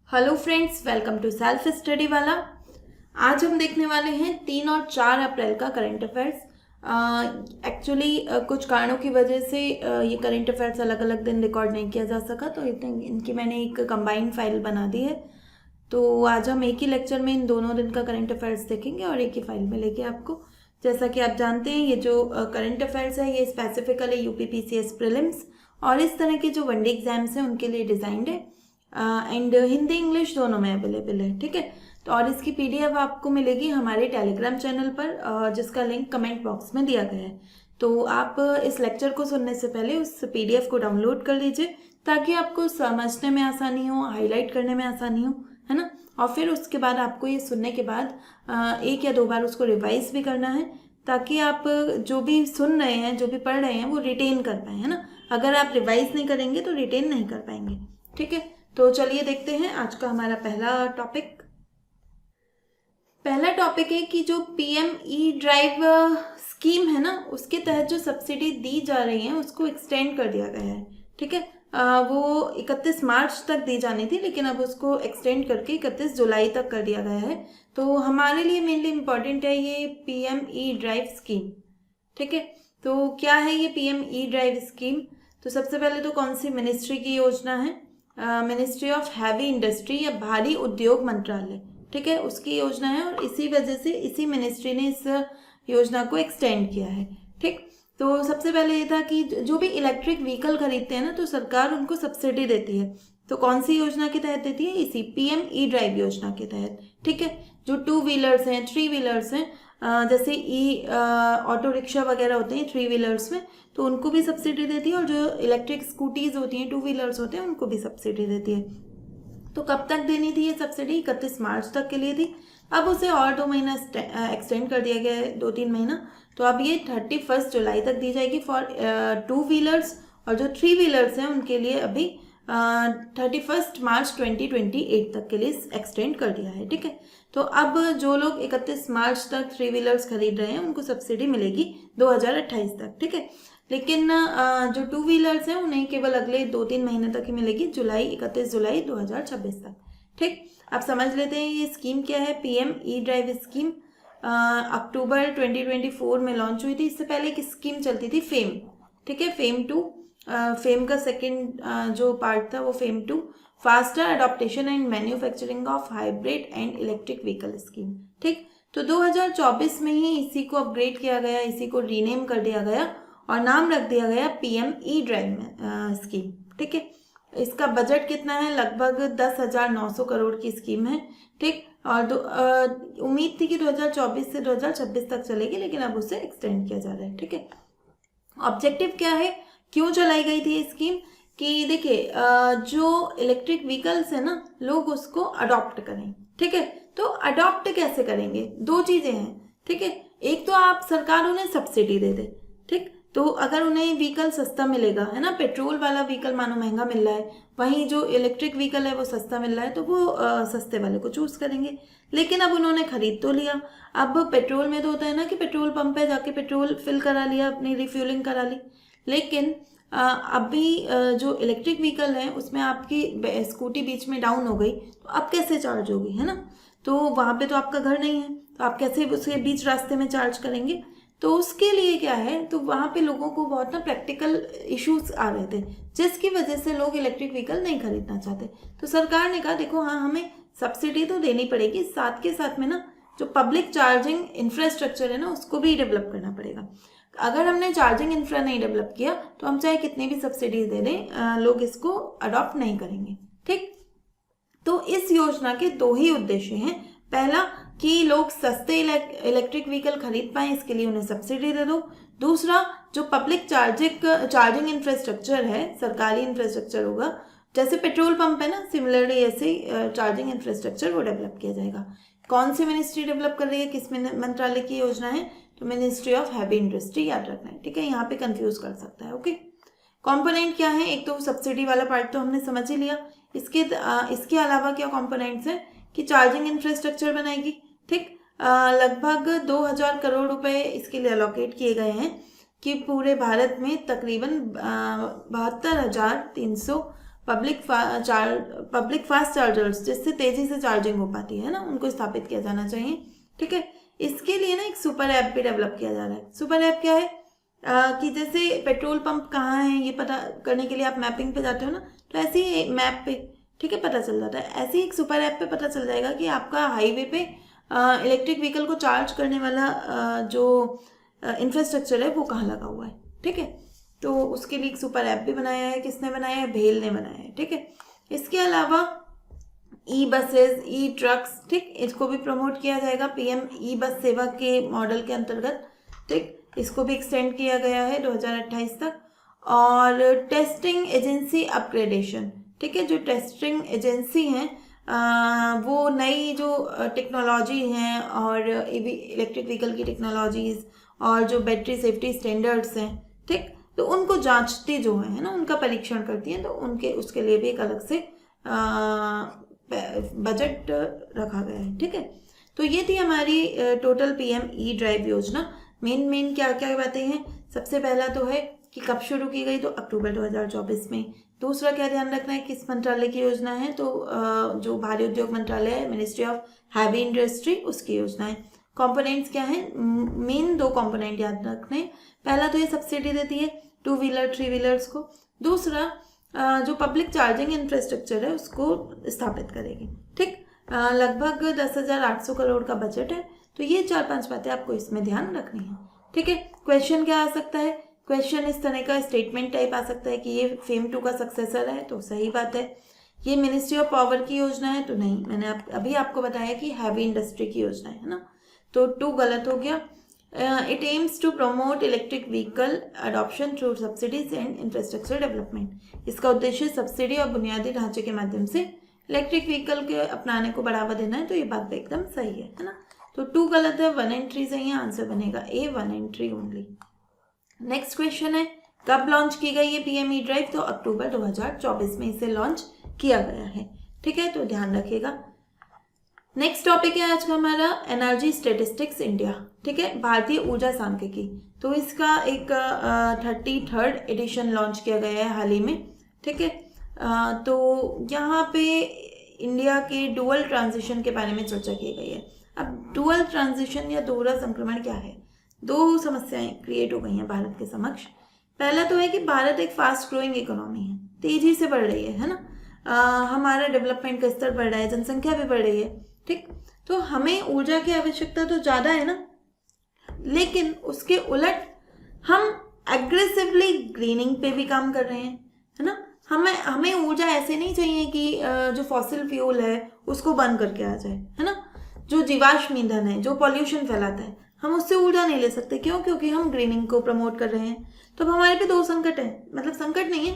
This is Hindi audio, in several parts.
Hello friends, welcome to self study वाला। आज हम देखने वाले हैं 3 और 4 अप्रैल का करंट अफेयर्स। एक्चुअली कुछ कारणों की वजह से ये करंट अफेयर्स अलग अलग दिन रिकॉर्ड नहीं किया जा सका, तो इनकी मैंने एक कंबाइंड फाइल बना दी है। तो आज हम एक ही लेक्चर में इन दोनों दिन का करंट अफेयर्स देखेंगे और एक ही फाइल में लेके आपको। जैसा कि आप जानते हैं, ये जो करंट अफेयर्स है ये स्पेसिफिकली यूपीपीसीएस प्रीलिम्स और इस तरह के जो वनडे एग्जाम्स हैं उनके लिए डिज़ाइंड है एंड हिंदी इंग्लिश दोनों में अवेलेबल है। ठीक है, तो और इसकी पीडीएफ आपको मिलेगी हमारे टेलीग्राम चैनल पर, जिसका लिंक कमेंट बॉक्स में दिया गया है। तो आप इस लेक्चर को सुनने से पहले उस पीडीएफ को डाउनलोड कर लीजिए ताकि आपको समझने में आसानी हो, हाईलाइट करने में आसानी हो, है ना। और फिर उसके बाद आपको ये सुनने के बाद एक या दो बार उसको रिवाइज भी करना है ताकि आप जो भी सुन रहे हैं, जो भी पढ़ रहे हैं, वो रिटेन कर पाए, है ना। अगर आप रिवाइज नहीं करेंगे तो रिटेन नहीं कर पाएंगे। ठीक है, तो चलिए देखते हैं आज का हमारा पहला टॉपिक है कि जो पीएमई ड्राइव स्कीम है ना, उसके तहत जो सब्सिडी दी जा रही है उसको एक्सटेंड कर दिया गया है। ठीक है, वो 31 मार्च तक दी जानी थी, लेकिन अब उसको एक्सटेंड करके 31 जुलाई तक कर दिया गया है। तो हमारे लिए मेनली इम्पॉर्टेंट है ये पीएमई ड्राइव स्कीम। ठीक है, तो क्या है ये पीएमई ड्राइव स्कीम? तो सबसे पहले तो कौन सी मिनिस्ट्री की योजना है? मिनिस्ट्री ऑफ हैवी इंडस्ट्री या भारी उद्योग मंत्रालय, ठीक है, उसकी योजना है और इसी वजह से इसी मिनिस्ट्री ने इस योजना को एक्सटेंड किया है। ठीक, तो सबसे पहले ये था कि जो भी इलेक्ट्रिक व्हीकल खरीदते हैं ना, तो सरकार उनको सब्सिडी देती है। तो कौन सी योजना के तहत देती है? इसी पीएमई ड्राइव योजना के तहत। ठीक है, जो 2 व्हीलर्स हैं, 3 व्हीलर्स हैं, जैसे ऑटो रिक्शा वगैरह होते हैं 3 व्हीलर्स में, तो उनको भी सब्सिडी देती है और जो इलेक्ट्रिक स्कूटीज होती हैं 2 व्हीलर्स होते हैं उनको भी सब्सिडी देती है। तो कब तक देनी थी ये सब्सिडी? 31 मार्च तक के लिए थी। अब उसे और 2 महीना एक्सटेंड कर दिया गया है, 2-3 महीना। तो अब ये 31 जुलाई तक दी जाएगी फॉर 2 व्हीलर्स और जो 3 व्हीलर्स हैं उनके लिए अभी 31 मार्च 2028 तक के लिए एक्सटेंड कर दिया है। ठीक है, तो अब जो लोग 31 मार्च तक 3 व्हीलर्स खरीद रहे हैं उनको सब्सिडी मिलेगी 2028 तक। ठीक है, लेकिन जो 2 व्हीलर्स हैं उन्हें केवल अगले 2-3 महीने तक ही मिलेगी, 31 जुलाई 2026 तक। ठीक, अब समझ लेते हैं ये स्कीम क्या है। पीएमई ड्राइव स्कीम अक्टूबर 2024 में लॉन्च हुई थी। इससे पहले एक स्कीम चलती थी फेम। ठीक है, फेम 2, फेम का सेकेंड जो पार्ट था वो fame 2, faster adaptation and manufacturing of hybrid and electric vehicle scheme. ठीक, तो 2024 में ही इसी को अपग्रेड किया गया, इसी को रीनेम कर दिया गया और नाम रख दिया गया पीएमई ड्राइव स्कीम। ठीक है, इसका बजट कितना है? लगभग 10,900 करोड़ की स्कीम है। ठीक, और उम्मीद थी कि 2024 से 2026 तक चलेगी, लेकिन अब उसे एक्सटेंड किया जा रहा है। ठीक है, ऑब्जेक्टिव क्या है, क्यों चलाई गई थी ये स्कीम? कि देखिए जो इलेक्ट्रिक व्हीकल्स है ना, लोग उसको अडॉप्ट करें। ठीक है, तो अडॉप्ट कैसे करेंगे? 2 चीजें हैं। ठीक है, एक तो आप सरकार उन्हें सब्सिडी दे दे। ठीक, तो अगर उन्हें व्हीकल सस्ता मिलेगा, है ना, पेट्रोल वाला व्हीकल मानो महंगा मिल रहा है, वहीं जो इलेक्ट्रिक व्हीकल है वो सस्ता मिल रहा है, तो वो सस्ते वाले को चूज करेंगे। लेकिन अब उन्होंने खरीद तो लिया। अब पेट्रोल में तो होता है ना कि पेट्रोल पंप पे जाके पेट्रोल फिल करा लिया, अपनी रिफ्यूलिंग करा ली, लेकिन अभी जो इलेक्ट्रिक व्हीकल है उसमें आपकी स्कूटी बीच में डाउन हो गई तो अब कैसे चार्ज होगी, है ना। तो वहाँ पे तो आपका घर नहीं है, तो आप कैसे उसके बीच रास्ते में चार्ज करेंगे? तो उसके लिए क्या है, तो वहाँ पे लोगों को बहुत ना प्रैक्टिकल इश्यूज आ रहे थे, जिसकी वजह से लोग इलेक्ट्रिक व्हीकल नहीं खरीदना चाहते। तो सरकार ने कहा देखो, हाँ हमें सब्सिडी तो देनी पड़ेगी, साथ के साथ में ना जो पब्लिक चार्जिंग इंफ्रास्ट्रक्चर है ना उसको भी डेवलप करना पड़ेगा। अगर हमने चार्जिंग इंफ्रा नहीं डेवलप किया तो हम चाहे कितनी भी सब्सिडी दे दें, लोग इसको अडॉप्ट नहीं करेंगे। ठीक, तो इस योजना के 2 ही उद्देश्य हैं। पहला कि लोग सस्ते इलेक्ट्रिक व्हीकल खरीद पाएं, इसके लिए उन्हें सब्सिडी दे दो। दूसरा, जो पब्लिक चार्जिंग इंफ्रास्ट्रक्चर है, सरकारी इंफ्रास्ट्रक्चर होगा, जैसे पेट्रोल पंप है ना, सिमिलरली ऐसे चार्जिंग इंफ्रास्ट्रक्चर वो डेवलप किया जाएगा। कौन सी मिनिस्ट्री डेवलप कर रही है, किस मंत्रालय की योजना है? तो मिनिस्ट्री ऑफ हैवी इंडस्ट्री, याद रखना है। ठीक है, यहाँ पे कंफ्यूज कर सकता है। ओके, कंपोनेंट क्या है? एक तो सब्सिडी वाला पार्ट तो हमने समझ ही लिया, इसके अलावा क्या कंपोनेंट्स हैं कि चार्जिंग इंफ्रास्ट्रक्चर बनाएगी। ठीक, लगभग 2,000 करोड़ रुपए इसके लिए अलोकेट किए गए हैं कि पूरे भारत में तकरीबन 72,300 पब्लिक फास्ट चार्जर्स जिससे तेजी से चार्जिंग हो पाती है ना, उनको स्थापित किया जाना चाहिए। ठीक है, इसके लिए ना एक सुपर ऐप भी डेवलप किया जा रहा है। सुपर ऐप क्या है कि जैसे पेट्रोल पंप कहाँ है ये पता करने के लिए आप मैपिंग पे जाते हो ना, तो ऐसे ही मैप पे, ठीक है, पता चल जाता है। ऐसे ही एक सुपर ऐप पे पता चल जाएगा कि आपका हाईवे पे इलेक्ट्रिक व्हीकल को चार्ज करने वाला जो इंफ्रास्ट्रक्चर है वो कहाँ लगा हुआ है। ठीक है, तो उसके लिए एक सुपर ऐप भी बनाया है। किसने बनाया है? भेल ने बनाया है। ठीक है, इसके अलावा ई बसेस, ई ट्रक्स, ठीक, इसको भी प्रमोट किया जाएगा पीएम ई बस सेवा के मॉडल के अंतर्गत। ठीक, इसको भी एक्सटेंड किया गया है 2028 तक। और टेस्टिंग एजेंसी अपग्रेडेशन, ठीक है, जो टेस्टिंग एजेंसी हैं वो नई जो टेक्नोलॉजी हैं और इलेक्ट्रिक व्हीकल की टेक्नोलॉजीज और जो बैटरी सेफ्टी स्टैंडर्ड्स हैं, ठीक, तो उनको जांचती जो है ना, उनका परीक्षण करती हैं, तो उनके उसके लिए भी एक अलग से बजट रखा गया है। ठीक है, तो ये थी हमारी टोटल पीएम ई ड्राइव योजना। मेन क्या क्या बातें हैं? सबसे पहला तो है कि कब शुरू की गई, तो अक्टूबर 2024 में। दूसरा क्या ध्यान रखना है, किस मंत्रालय की योजना है, तो जो भारी उद्योग मंत्रालय है, मिनिस्ट्री ऑफ हैवी इंडस्ट्री, उसकी योजना है। कंपोनेंट्स क्या है? मेन 2 कंपोनेंट याद रखने। पहला तो ये सब्सिडी देती है 2 व्हीलर 3 व्हीलर्स को। दूसरा जो पब्लिक चार्जिंग इंफ्रास्ट्रक्चर है उसको स्थापित करेगी। ठीक, लगभग 10,800 करोड़ का बजट है। तो ये 4-5 बातें आपको इसमें ध्यान रखनी है। ठीक है, क्वेश्चन क्या आ सकता है? क्वेश्चन इस तरह का स्टेटमेंट टाइप आ सकता है कि ये फेम 2 का सक्सेसर है, तो सही बात है। ये मिनिस्ट्री ऑफ पावर की योजना है, तो नहीं, मैंने अभी आपको बताया कि हैवी इंडस्ट्री की योजना है ना, तो 2 गलत हो गया। It aims to promote electric vehicle adoption through subsidies and infrastructure development. इसका उद्देश्य सब्सिडी और बुनियादी ढांचे के माध्यम से इलेक्ट्रिक व्हीकल के अपनाने को बढ़ावा देना है, तो ये बात एकदम सही है ना। तो 2 गलत है, 1 and 3 सही है, आंसर बनेगा ए, 1 and 3 ओनली। नेक्स्ट क्वेश्चन है, कब लॉन्च की गई है पीएम ई ड्राइव? तो अक्टूबर 2024 में इसे लॉन्च किया गया है। ठीक है, तो ध्यान रखिएगा। नेक्स्ट टॉपिक है आज का हमारा एनर्जी स्टेटिस्टिक्स इंडिया। ठीक है, भारतीय ऊर्जा सांख्यिकी। तो इसका एक 33rd एडिशन लॉन्च किया गया है हाल ही में। ठीक है, तो यहाँ पे इंडिया के डुअल ट्रांजिशन के बारे में चर्चा की गई है। अब डुअल ट्रांजिशन या दोहरा संक्रमण क्या है? 2 समस्याएं क्रिएट हो गई हैं भारत के समक्ष। पहला तो है कि भारत एक फास्ट ग्रोइंग इकोनॉमी है, तेजी से बढ़ रही है ना, हमारा डेवलपमेंट का स्तर बढ़ रहा है, जनसंख्या भी बढ़ रही है। ठीक, तो हमें ऊर्जा की आवश्यकता तो ज़्यादा है ना, लेकिन उसके उलट हम एग्रेसिवली ग्रीनिंग पे भी काम कर रहे हैं, है ना। हमें ऊर्जा ऐसे नहीं चाहिए कि जो फॉसिल फ्यूल है उसको बंद करके आ जाए, है ना। जो जीवाश्म ईंधन है, जो पॉल्यूशन फैलाता है, हम उससे ऊर्जा नहीं ले सकते। क्यों? क्योंकि हम ग्रीनिंग को प्रमोट कर रहे हैं। तो अब हमारे पे 2 संकट है, मतलब संकट नहीं है,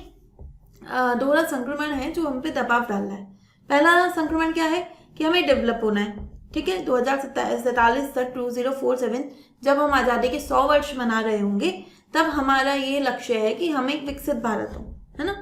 दोहरा संक्रमण है जो हम पे दबाव डाल रहा है। पहला संक्रमण क्या है कि हमें डेवलप होना है। ठीक है, 2047 तक 2047 जब हम आज़ादी के 100 वर्ष मना रहे होंगे, तब हमारा ये लक्ष्य है कि हम एक विकसित भारत हो, है ना।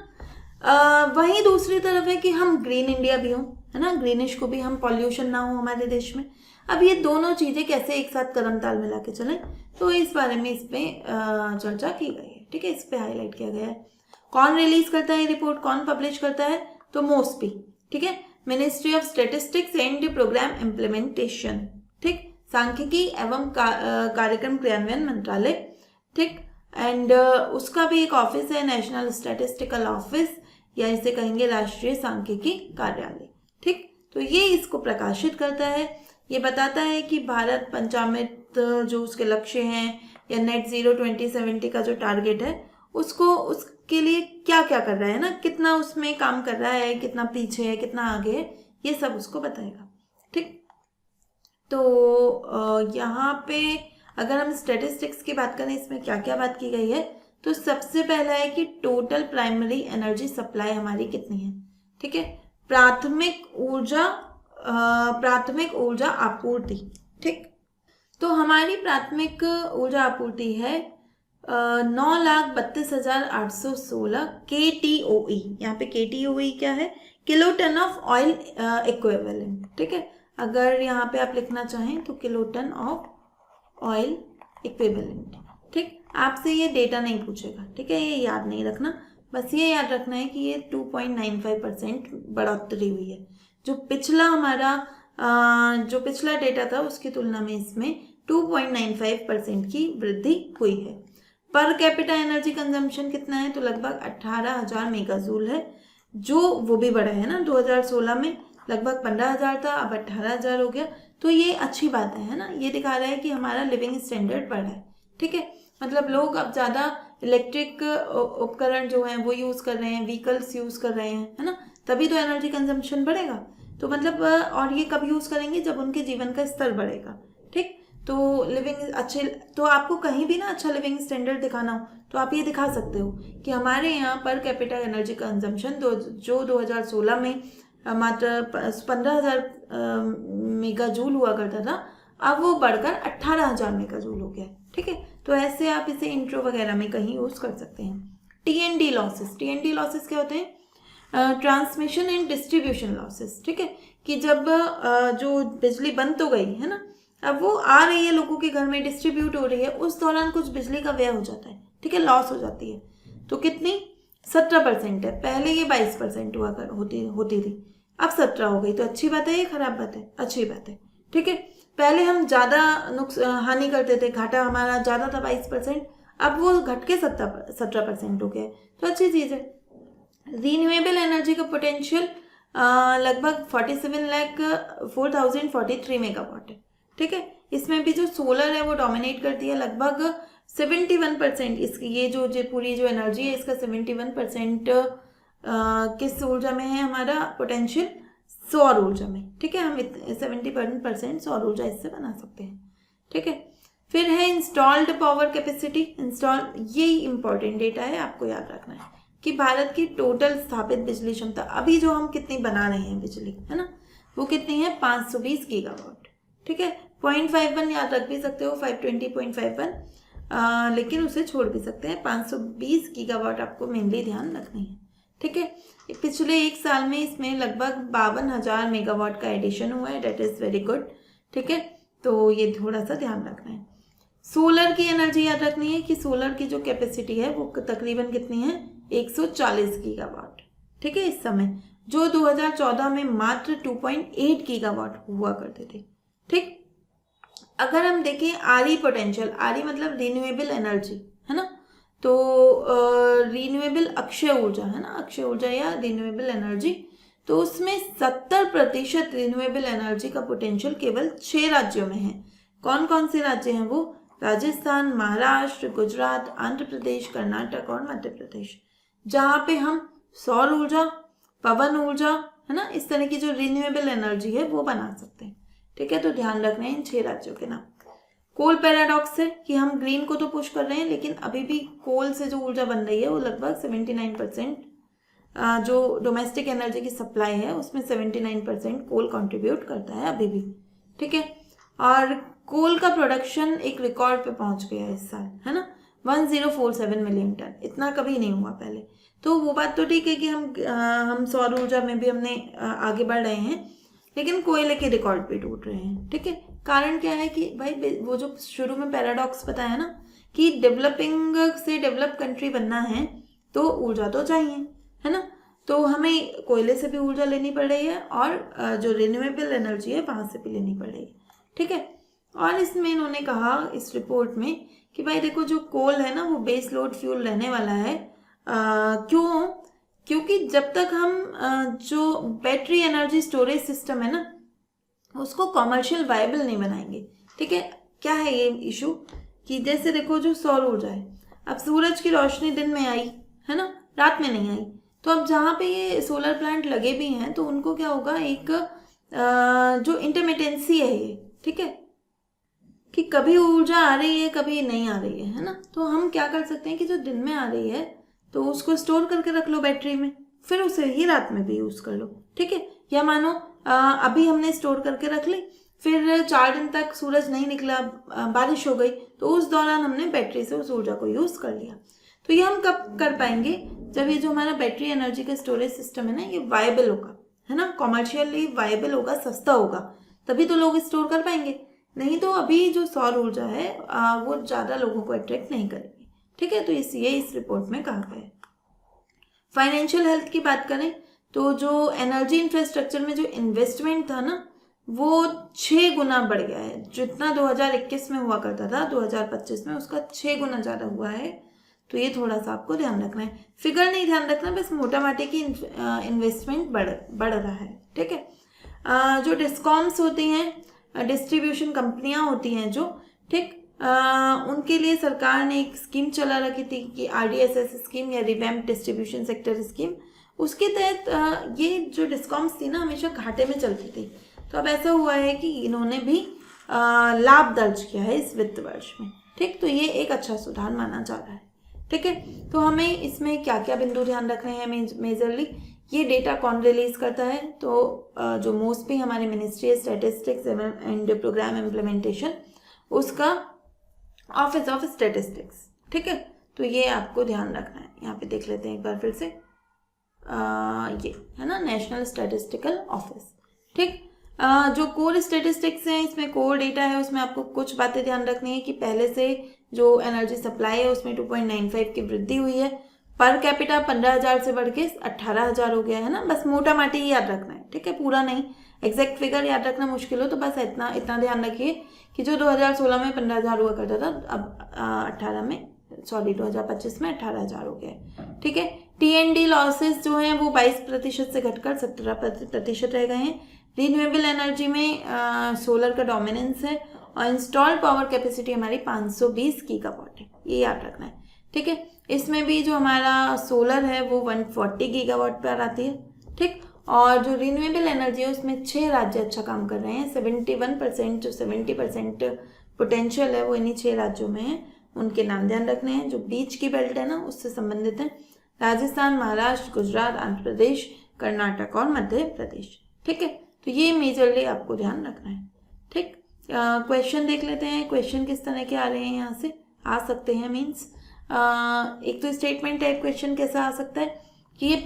वहीं दूसरी तरफ है कि हम ग्रीन इंडिया भी हों, है ना, ग्रीनिश को भी हम, पॉल्यूशन ना हो हमारे देश में। अब ये दोनों चीज़ें कैसे एक साथ कदम ताल मिला के चलें, तो इस बारे में इसमें चर्चा की गई है। ठीक है, इस पे हाईलाइट किया गया है। कौन रिलीज करता है रिपोर्ट, कौन पब्लिश करता है? तो मोस्पी, ठीक है, ministry of statistics and programme implementation. ठीक, सांख्यिकी एवं कार्यक्रम क्रियान्वयन मंत्रालय। ठीक, एंड उसका भी एक ऑफिस है, नेशनल स्टैटिस्टिकल ऑफिस, या इसे कहेंगे राष्ट्रीय सांख्यिकी कार्यालय। ठीक, तो ये इसको प्रकाशित करता है। ये बताता है कि भारत पंचामृत जो उसके लक्ष्य हैं या नेट जीरो 2070 का जो टारगेट है उसके लिए क्या क्या कर रहा है ना, कितना उसमें काम कर रहा है, कितना पीछे है, कितना आगे है, ये सब उसको बताएगा। ठीक, तो यहाँ पे अगर हम स्टैटिस्टिक्स की बात करें, इसमें क्या क्या बात की गई है, तो सबसे पहला है कि टोटल प्राइमरी एनर्जी सप्लाई हमारी कितनी है। ठीक है, प्राथमिक ऊर्जा आपूर्ति। ठीक, तो हमारी प्राथमिक ऊर्जा आपूर्ति है 9,32,816 KTOE। यहाँ पे KTOE क्या है? Kilo ton of oil equivalent. ठीक है, अगर यहाँ पे आप लिखना चाहें तो kilo ton of oil equivalent. ठीक, आपसे ये डेटा नहीं पूछेगा, ठीक है, ये याद नहीं रखना, बस ये याद रखना है कि ये 2.95% बढ़ोतरी हुई है। जो पिछला डेटा था उसकी तुलना में इसमें 2.95% की वृद्धि हुई है। पर कैपिटा एनर्जी कंजम्पशन कितना है, तो लगभग 18,000 मेगाजूल है, जो वो भी बढ़ा है ना। 2016 में लगभग 15,000 था, अब 18,000 हो गया। तो ये अच्छी बात है ना, ये दिखा रहा है कि हमारा लिविंग स्टैंडर्ड बढ़ा है। ठीक है, मतलब लोग अब ज़्यादा इलेक्ट्रिक उपकरण जो हैं वो यूज़ कर रहे हैं, व्हीकल्स यूज़ कर रहे हैं, है ना, तभी तो एनर्जी कंजम्पशन बढ़ेगा। तो मतलब और ये कब यूज़ करेंगे, जब उनके जीवन का स्तर बढ़ेगा। ठीक, तो तो आपको कहीं भी ना अच्छा लिविंग स्टैंडर्ड दिखाना हो तो आप ये दिखा सकते हो कि हमारे यहाँ पर कैपिटा एनर्जी कंजम्पशन जो 2016 में मात्र 15,000 मेगाजूल हुआ करता था, अब वो बढ़कर 18,000 मेगाजूल हो गया। ठीक है, तो ऐसे आप इसे इंट्रो वगैरह में कहीं यूज़ कर सकते हैं। टीएनडी लॉसेस क्या होते हैं, ट्रांसमिशन एंड डिस्ट्रीब्यूशन लॉसेस। ठीक है, कि जब जो बिजली बंद तो गई है ना, अब वो आ रही है लोगों के घर में, डिस्ट्रीब्यूट हो रही है, उस दौरान कुछ बिजली का व्यय हो जाता है। ठीक है, लॉस हो जाती है। तो कितनी, 17% है। पहले ये 22% होती थी, अब 17 हो गई। तो अच्छी बात है, ये खराब बात है, अच्छी बात है। ठीक है, पहले हम ज़्यादा हानि करते थे, घाटा हमारा ज़्यादा था 22%, अब वो घट के 17% हो गया, तो अच्छी चीज़ है। रीन्यूएबल एनर्जी का पोटेंशियल लगभग 47,04,043 मेगावाट है। ठीक है, इसमें भी जो सोलर है वो डोमिनेट करती है, लगभग 71%। इसकी ये पूरी जो एनर्जी है, इसका 71% किस ऊर्जा में है, हमारा पोटेंशियल सौर ऊर्जा में। ठीक है, हम 70% सौर ऊर्जा इससे बना सकते हैं। ठीक है, फिर है इंस्टॉल्ड पावर कैपेसिटी। ये इंपॉर्टेंट डेटा है, आपको याद रखना है कि भारत की टोटल स्थापित बिजली क्षमता अभी जो हम कितनी बना रहे हैं बिजली, है ना, वो कितनी है, 520 गीगावाट। ठीक है, 0.51 याद रख भी सकते हो, 520.51, लेकिन उसे छोड़ भी सकते हैं। 520 गीगावाट आपको मेनली ध्यान रखनी है। ठीक है, पिछले एक साल में इसमें लगभग 52,000 मेगावाट का एडिशन हुआ है, डेट इज़ वेरी गुड। ठीक है, तो ये थोड़ा सा ध्यान रखना है। सोलर की एनर्जी याद रखनी है कि सोलर की जो कैपेसिटी है वो तकरीबन कितनी है, 140 गीगावाट। ठीक है, इस समय जो 2014 में मात्र 2.8 गीगावाट हुआ करते थे। ठीक, अगर हम देखें आरई पोटेंशियल, आरई मतलब रिन्यूएबल एनर्जी, है ना, तो रिन्यूएबल अक्षय ऊर्जा, है ना, अक्षय ऊर्जा या रिन्यूएबल एनर्जी, तो उसमें 70% रिन्यूएबल एनर्जी का पोटेंशियल केवल 6 राज्यों में है। कौन कौन से राज्य हैं वो, राजस्थान, महाराष्ट्र, गुजरात, आंध्र प्रदेश, कर्नाटक और मध्य प्रदेश, जहाँ पे हम सौर ऊर्जा, पवन ऊर्जा, है ना, इस तरह की जो रिन्यूएबल एनर्जी है वो बना सकते हैं। ठीक है, तो ध्यान रखना है इन 6 राज्यों के नाम। कोल पैराडॉक्स है कि हम ग्रीन को तो पुश कर रहे हैं, लेकिन अभी भी कोल से जो ऊर्जा बन रही है वो लगभग 79%, जो डोमेस्टिक एनर्जी की सप्लाई है उसमें 79% कोल कंट्रीब्यूट करता है अभी भी। ठीक है, और कोल का प्रोडक्शन एक रिकॉर्ड पे पहुंच गया है इस साल, है ना, 1047 मिलियन टन, इतना कभी नहीं हुआ पहले। तो वो बात तो ठीक है कि हम सौर ऊर्जा में भी हमने आगे बढ़ रहे हैं, लेकिन कोयले के रिकॉर्ड पे टूट रहे हैं। ठीक है, कारण क्या है कि भाई वो जो शुरू में पैराडॉक्स बताया ना कि डेवलपिंग से डेवलप कंट्री बनना है तो ऊर्जा तो चाहिए, है ना, तो हमें कोयले से भी ऊर्जा लेनी पड़ रही है और जो रिन्यूएबल एनर्जी है वहाँ से भी लेनी पड़ रही है। ठीक है, और इसमें इन्होंने कहा इस रिपोर्ट में कि भाई देखो जो कोल है ना वो बेस लोड फ्यूल रहने वाला है। क्यों, क्योंकि जब तक हम जो बैटरी एनर्जी स्टोरेज सिस्टम है ना उसको कॉमर्शियल वायबल नहीं बनाएंगे। ठीक है, क्या है ये इशू कि जैसे देखो जो सौर ऊर्जा है, अब सूरज की रोशनी दिन में आई, है ना, रात में नहीं आई, तो अब जहाँ पे ये सोलर प्लांट लगे भी हैं तो उनको क्या होगा, एक जो इंटरमिटेंसी है ये, ठीक है, कि कभी ऊर्जा आ रही है कभी नहीं आ रही है ना, तो हम क्या कर सकते हैं कि जो दिन में आ रही है तो उसको स्टोर करके रख लो बैटरी में, फिर उसे ही रात में भी यूज़ कर लो। ठीक है, या मानो अभी हमने स्टोर करके रख ली, फिर 4 दिन तक सूरज नहीं निकला, बारिश हो गई, तो उस दौरान हमने बैटरी से उस ऊर्जा को यूज़ कर लिया। तो ये हम कब कर पाएंगे, जब ये जो हमारा बैटरी एनर्जी का स्टोरेज सिस्टम है ना ये वायबल होगा, है ना, कॉमर्शियली वायबल होगा, सस्ता होगा, तभी तो लोग स्टोर कर पाएंगे। नहीं तो अभी जो सौर ऊर्जा है वो ज़्यादा लोगों को अट्रैक्ट नहीं करेगी। ठीक है, तो ये इस रिपोर्ट में कहा गया है। फाइनेंशियल हेल्थ की बात करें तो जो एनर्जी इंफ्रास्ट्रक्चर में जो इन्वेस्टमेंट था ना वो 6 गुना बढ़ गया है। जितना 2021 में हुआ करता था 2025 में उसका 6 गुना ज़्यादा हुआ है। तो ये थोड़ा सा आपको ध्यान रखना है, फिगर नहीं ध्यान रखना, बस मोटा माटी की इन्वेस्टमेंट बढ़ रहा है। ठीक है। जो डिस्कॉम्स होती हैं, डिस्ट्रीब्यूशन कंपनियां होती हैं जो, ठीक, उनके लिए सरकार ने एक स्कीम चला रखी थी कि RDSS स्कीम या रिवैम्प डिस्ट्रीब्यूशन सेक्टर स्कीम। उसके तहत ये जो डिस्कॉम्स थी ना हमेशा घाटे में चलती थी। तो अब ऐसा हुआ है कि इन्होंने भी लाभ दर्ज किया है इस वित्त वर्ष में। ठीक, तो ये एक अच्छा सुधार माना जा रहा है। ठीक है, तो हमें इसमें क्या क्या बिंदु ध्यान रखने हैं मेजरली, ये डेटा कौन रिलीज करता है, तो जो मोस्टली हमारे ministry statistics and programme implementation, उसका ऑफिस ऑफ स्टैटिस्टिक्स। ठीक है, तो ये आपको ध्यान रखना है। यहाँ पे देख लेते हैं एक बार फिर से, ये है ना नेशनल स्टैटिस्टिकल ऑफिस। ठीक, जो कोर स्टैटिस्टिक्स हैं इसमें कोर डेटा है, उसमें आपको कुछ बातें ध्यान रखनी है कि पहले से जो एनर्जी सप्लाई है उसमें 2.95 की वृद्धि हुई है। पर कैपिटा 15,000 से बढ़ के 18,000 हो गया है ना, बस मोटा माटी ही याद रखना है। ठीक है, पूरा नहीं, एग्जैक्ट फिगर याद रखना मुश्किल हो तो बस इतना ध्यान रखिए कि जो 2016 में 15,000 हुआ करता था अब 2025 में 18,000 हो गया। ठीक है, TND लॉसेस जो हैं वो 22% से घटकर 17% रह गए हैं। रिन्यूएबल एनर्जी में सोलर का डोमिनेंस है और इंस्टॉल्ड पावर कैपेसिटी हमारी 520 गीगावाट है, ये याद रखना है। ठीक है, इसमें भी जो हमारा सोलर है वो 140 गीगावाट पर आती है। ठीक, और जो रिन्यूएबल एनर्जी है उसमें 6 राज्य अच्छा काम कर रहे हैं। 71% जो 70% पोटेंशियल है वो इन्हीं 6 राज्यों में है। उनके नाम ध्यान रखने हैं। जो बीच की बेल्ट है ना उससे संबंधित है राजस्थान, महाराष्ट्र, गुजरात, आंध्र प्रदेश, कर्नाटक और मध्य प्रदेश। ठीक है, तो ये मेजरली आपको ध्यान रखना है। ठीक, क्वेश्चन देख लेते हैं, क्वेश्चन किस तरह के आ रहे हैं, यहाँ से आ सकते हैं। मीन्स एक तो स्टेटमेंट टाइप क्वेश्चन कैसा आ सकता है कि ये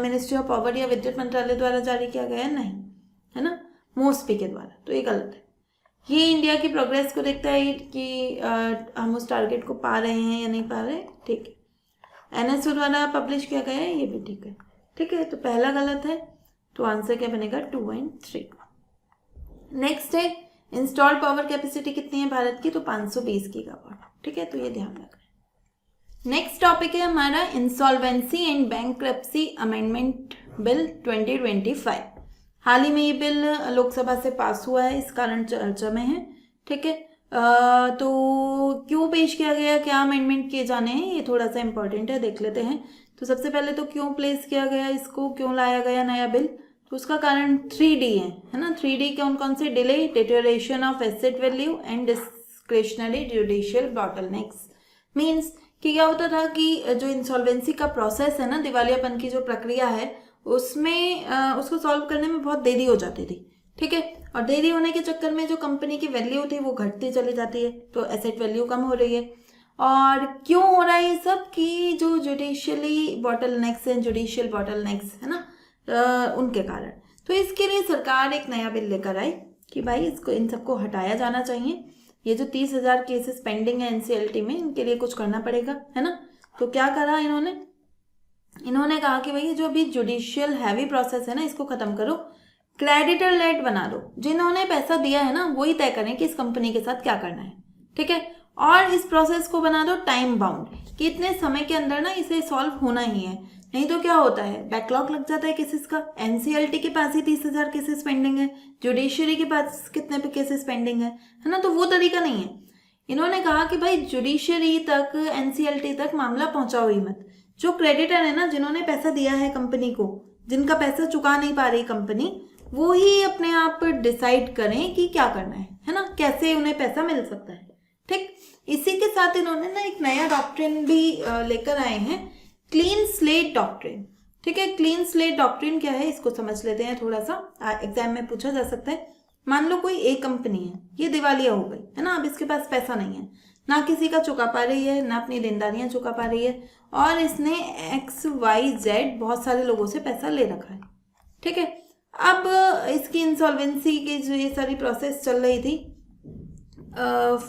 मिनिस्ट्री ऑफ पावर या विद्युत मंत्रालय द्वारा जारी किया गया है, नहीं, है ना, मोस्टपी के द्वारा, तो ये गलत है। ये इंडिया की प्रोग्रेस को देखता है कि हम उस टारगेट को पा रहे हैं या नहीं पा रहे। ठीक है, NSO द्वारा पब्लिश किया गया है, ये भी ठीक है। ठीक है, तो पहला गलत है, तो आंसर क्या बनेगा 2 और 3। नेक्स्ट है इंस्टॉल्ड पावर कैपेसिटी कितनी है भारत की, तो 520 गीगावाट। ठीक है, तो ये ध्यान रखना है। नेक्स्ट टॉपिक है हमारा insolvency and bankruptcy amendment bill 2025। हाल ही में ये बिल लोकसभा से पास हुआ है, इस कारण चर्चा में है। ठीक है, तो क्यों पेश किया गया, क्या अमेंडमेंट किए जाने हैं, ये थोड़ा सा इंपॉर्टेंट है, देख लेते हैं। तो सबसे पहले तो क्यों प्लेस किया गया इसको, क्यों लाया गया नया बिल, तो उसका कारण 3D है ना। 3D कौन से, delay, deterioration of asset value and discretionary judicial bottlenecks. Means कि क्या होता था कि जो इंसॉल्वेंसी का प्रोसेस है ना, दिवालियापन की जो प्रक्रिया है, उसमें उसको सॉल्व करने में बहुत देरी हो जाती थी। ठीक है, और देरी होने के चक्कर में जो कंपनी की वैल्यू थी वो घटती चली जाती है, तो एसेट वैल्यू कम हो रही है। और क्यों हो रहा है ये सब, कि जो जुडिशियल बॉटलनेक्स है ना, उनके कारण। तो इसके लिए सरकार एक नया बिल लेकर आई कि भाई इसको, इन सबको हटाया जाना चाहिए। ये जो 30,000 केसेस पेंडिंग है NCLT में, इनके लिए कुछ करना पड़ेगा, है ना। तो क्या करा इन्होंने कहा कि भाई जो अभी जुडिशियल हैवी प्रोसेस है ना, इसको खत्म करो, क्रेडिटर लेड बना दो। जिन्होंने पैसा दिया है ना वही तय करें कि इस कंपनी के साथ क्या करना है। ठीक है, और इस प्रोसेस को बना दो टाइम बाउंड, कि इतने समय के अंदर ना इसे सॉल्व होना ही है। नहीं तो क्या होता है, बैकलॉग लग जाता है केसेस का। NCLT के पास ही 30,000 केसेस पेंडिंग है, जुडिशरी के पास कितने पे केसेस पेंडिंग है ना, तो वो तरीका नहीं है। इन्होंने कहा कि भाई जुडिशरी तक, NCLT तक मामला पहुंचाओ ही मत। जो क्रेडिटर है ना, जिन्होंने पैसा दिया है कंपनी को, जिनका पैसा चुका नहीं पा रही कंपनी, वो ही अपने आप डिसाइड करें कि क्या करना है ना, कैसे उन्हें पैसा मिल सकता है। ठीक, इसी के साथ इन्होंने ना एक नया डॉक्ट्रिन भी लेकर आए हैं, क्लीन स्लेट डॉक्ट्रिन। ठीक है, क्लीन स्लेट डॉक्ट्रिन क्या है इसको समझ लेते हैं थोड़ा सा, एग्जाम में पूछा जा सकता है। मान लो कोई एक कंपनी है, ये दिवालिया हो गई है ना, अब इसके पास पैसा नहीं है, ना किसी का चुका पा रही है, ना अपनी देनदारियां चुका पा रही है, और इसने XYZ बहुत सारे लोगों से पैसा ले रखा है। ठीक है, अब इसकी इंसॉल्वेंसी की जो ये सारी प्रोसेस चल रही थी,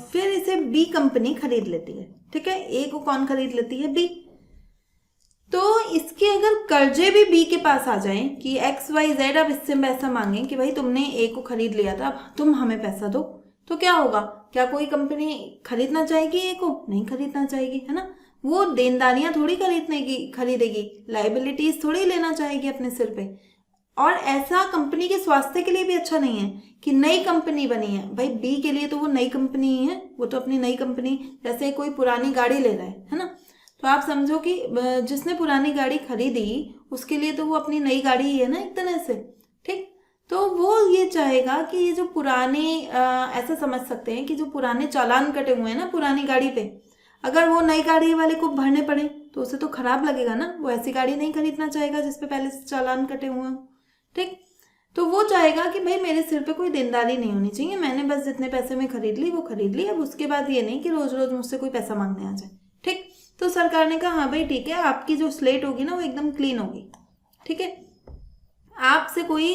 फिर इसे B कंपनी खरीद लेती है। ठीक है, A को कौन खरीद लेती है, B। तो इसके अगर कर्जे भी बी के पास आ जाएं कि एक्स वाई जेड अब इससे पैसा मांगें कि भाई तुमने ए को खरीद लिया था, अब तुम हमें पैसा दो, तो क्या होगा? क्या कोई कंपनी खरीदना चाहेगी ए को? नहीं खरीदना चाहेगी, है ना। वो देनदारियां थोड़ी खरीदेगी, लाइबिलिटीज थोड़ी लेना चाहेगी अपने सिर पे। और ऐसा कंपनी के स्वास्थ्य के लिए भी अच्छा नहीं है कि नई कंपनी बनी है। भाई बी के लिए तो वो नई कंपनी ही है, वो तो अपनी नई कंपनी, जैसे कोई पुरानी गाड़ी ले रहा है ना, तो आप समझो कि जिसने पुरानी गाड़ी खरीदी उसके लिए तो वो अपनी नई गाड़ी ही है ना एक तरह से, ठीक। तो वो ये चाहेगा कि ये जो पुराने ऐसा समझ सकते हैं कि जो पुराने चालान कटे हुए हैं ना पुरानी गाड़ी पे, अगर वो नई गाड़ी वाले को भरने पड़े तो उसे तो खराब लगेगा ना, वो ऐसी गाड़ी नहीं खरीदना चाहेगा जिसपे पहले से चालान कटे हुए हों, ठीक। तो वो चाहेगा कि भाई मेरे सिर पे कोई देनदारी नहीं होनी चाहिए, मैंने बस जितने पैसे में खरीद ली वो खरीद ली, अब उसके बाद ये नहीं कि रोज रोज मुझसे कोई पैसा मांगने आ जाए, ठीक। तो सरकार ने कहा हाँ भाई ठीक है, आपकी जो स्लेट होगी ना वो एकदम क्लीन होगी, ठीक है। आपसे कोई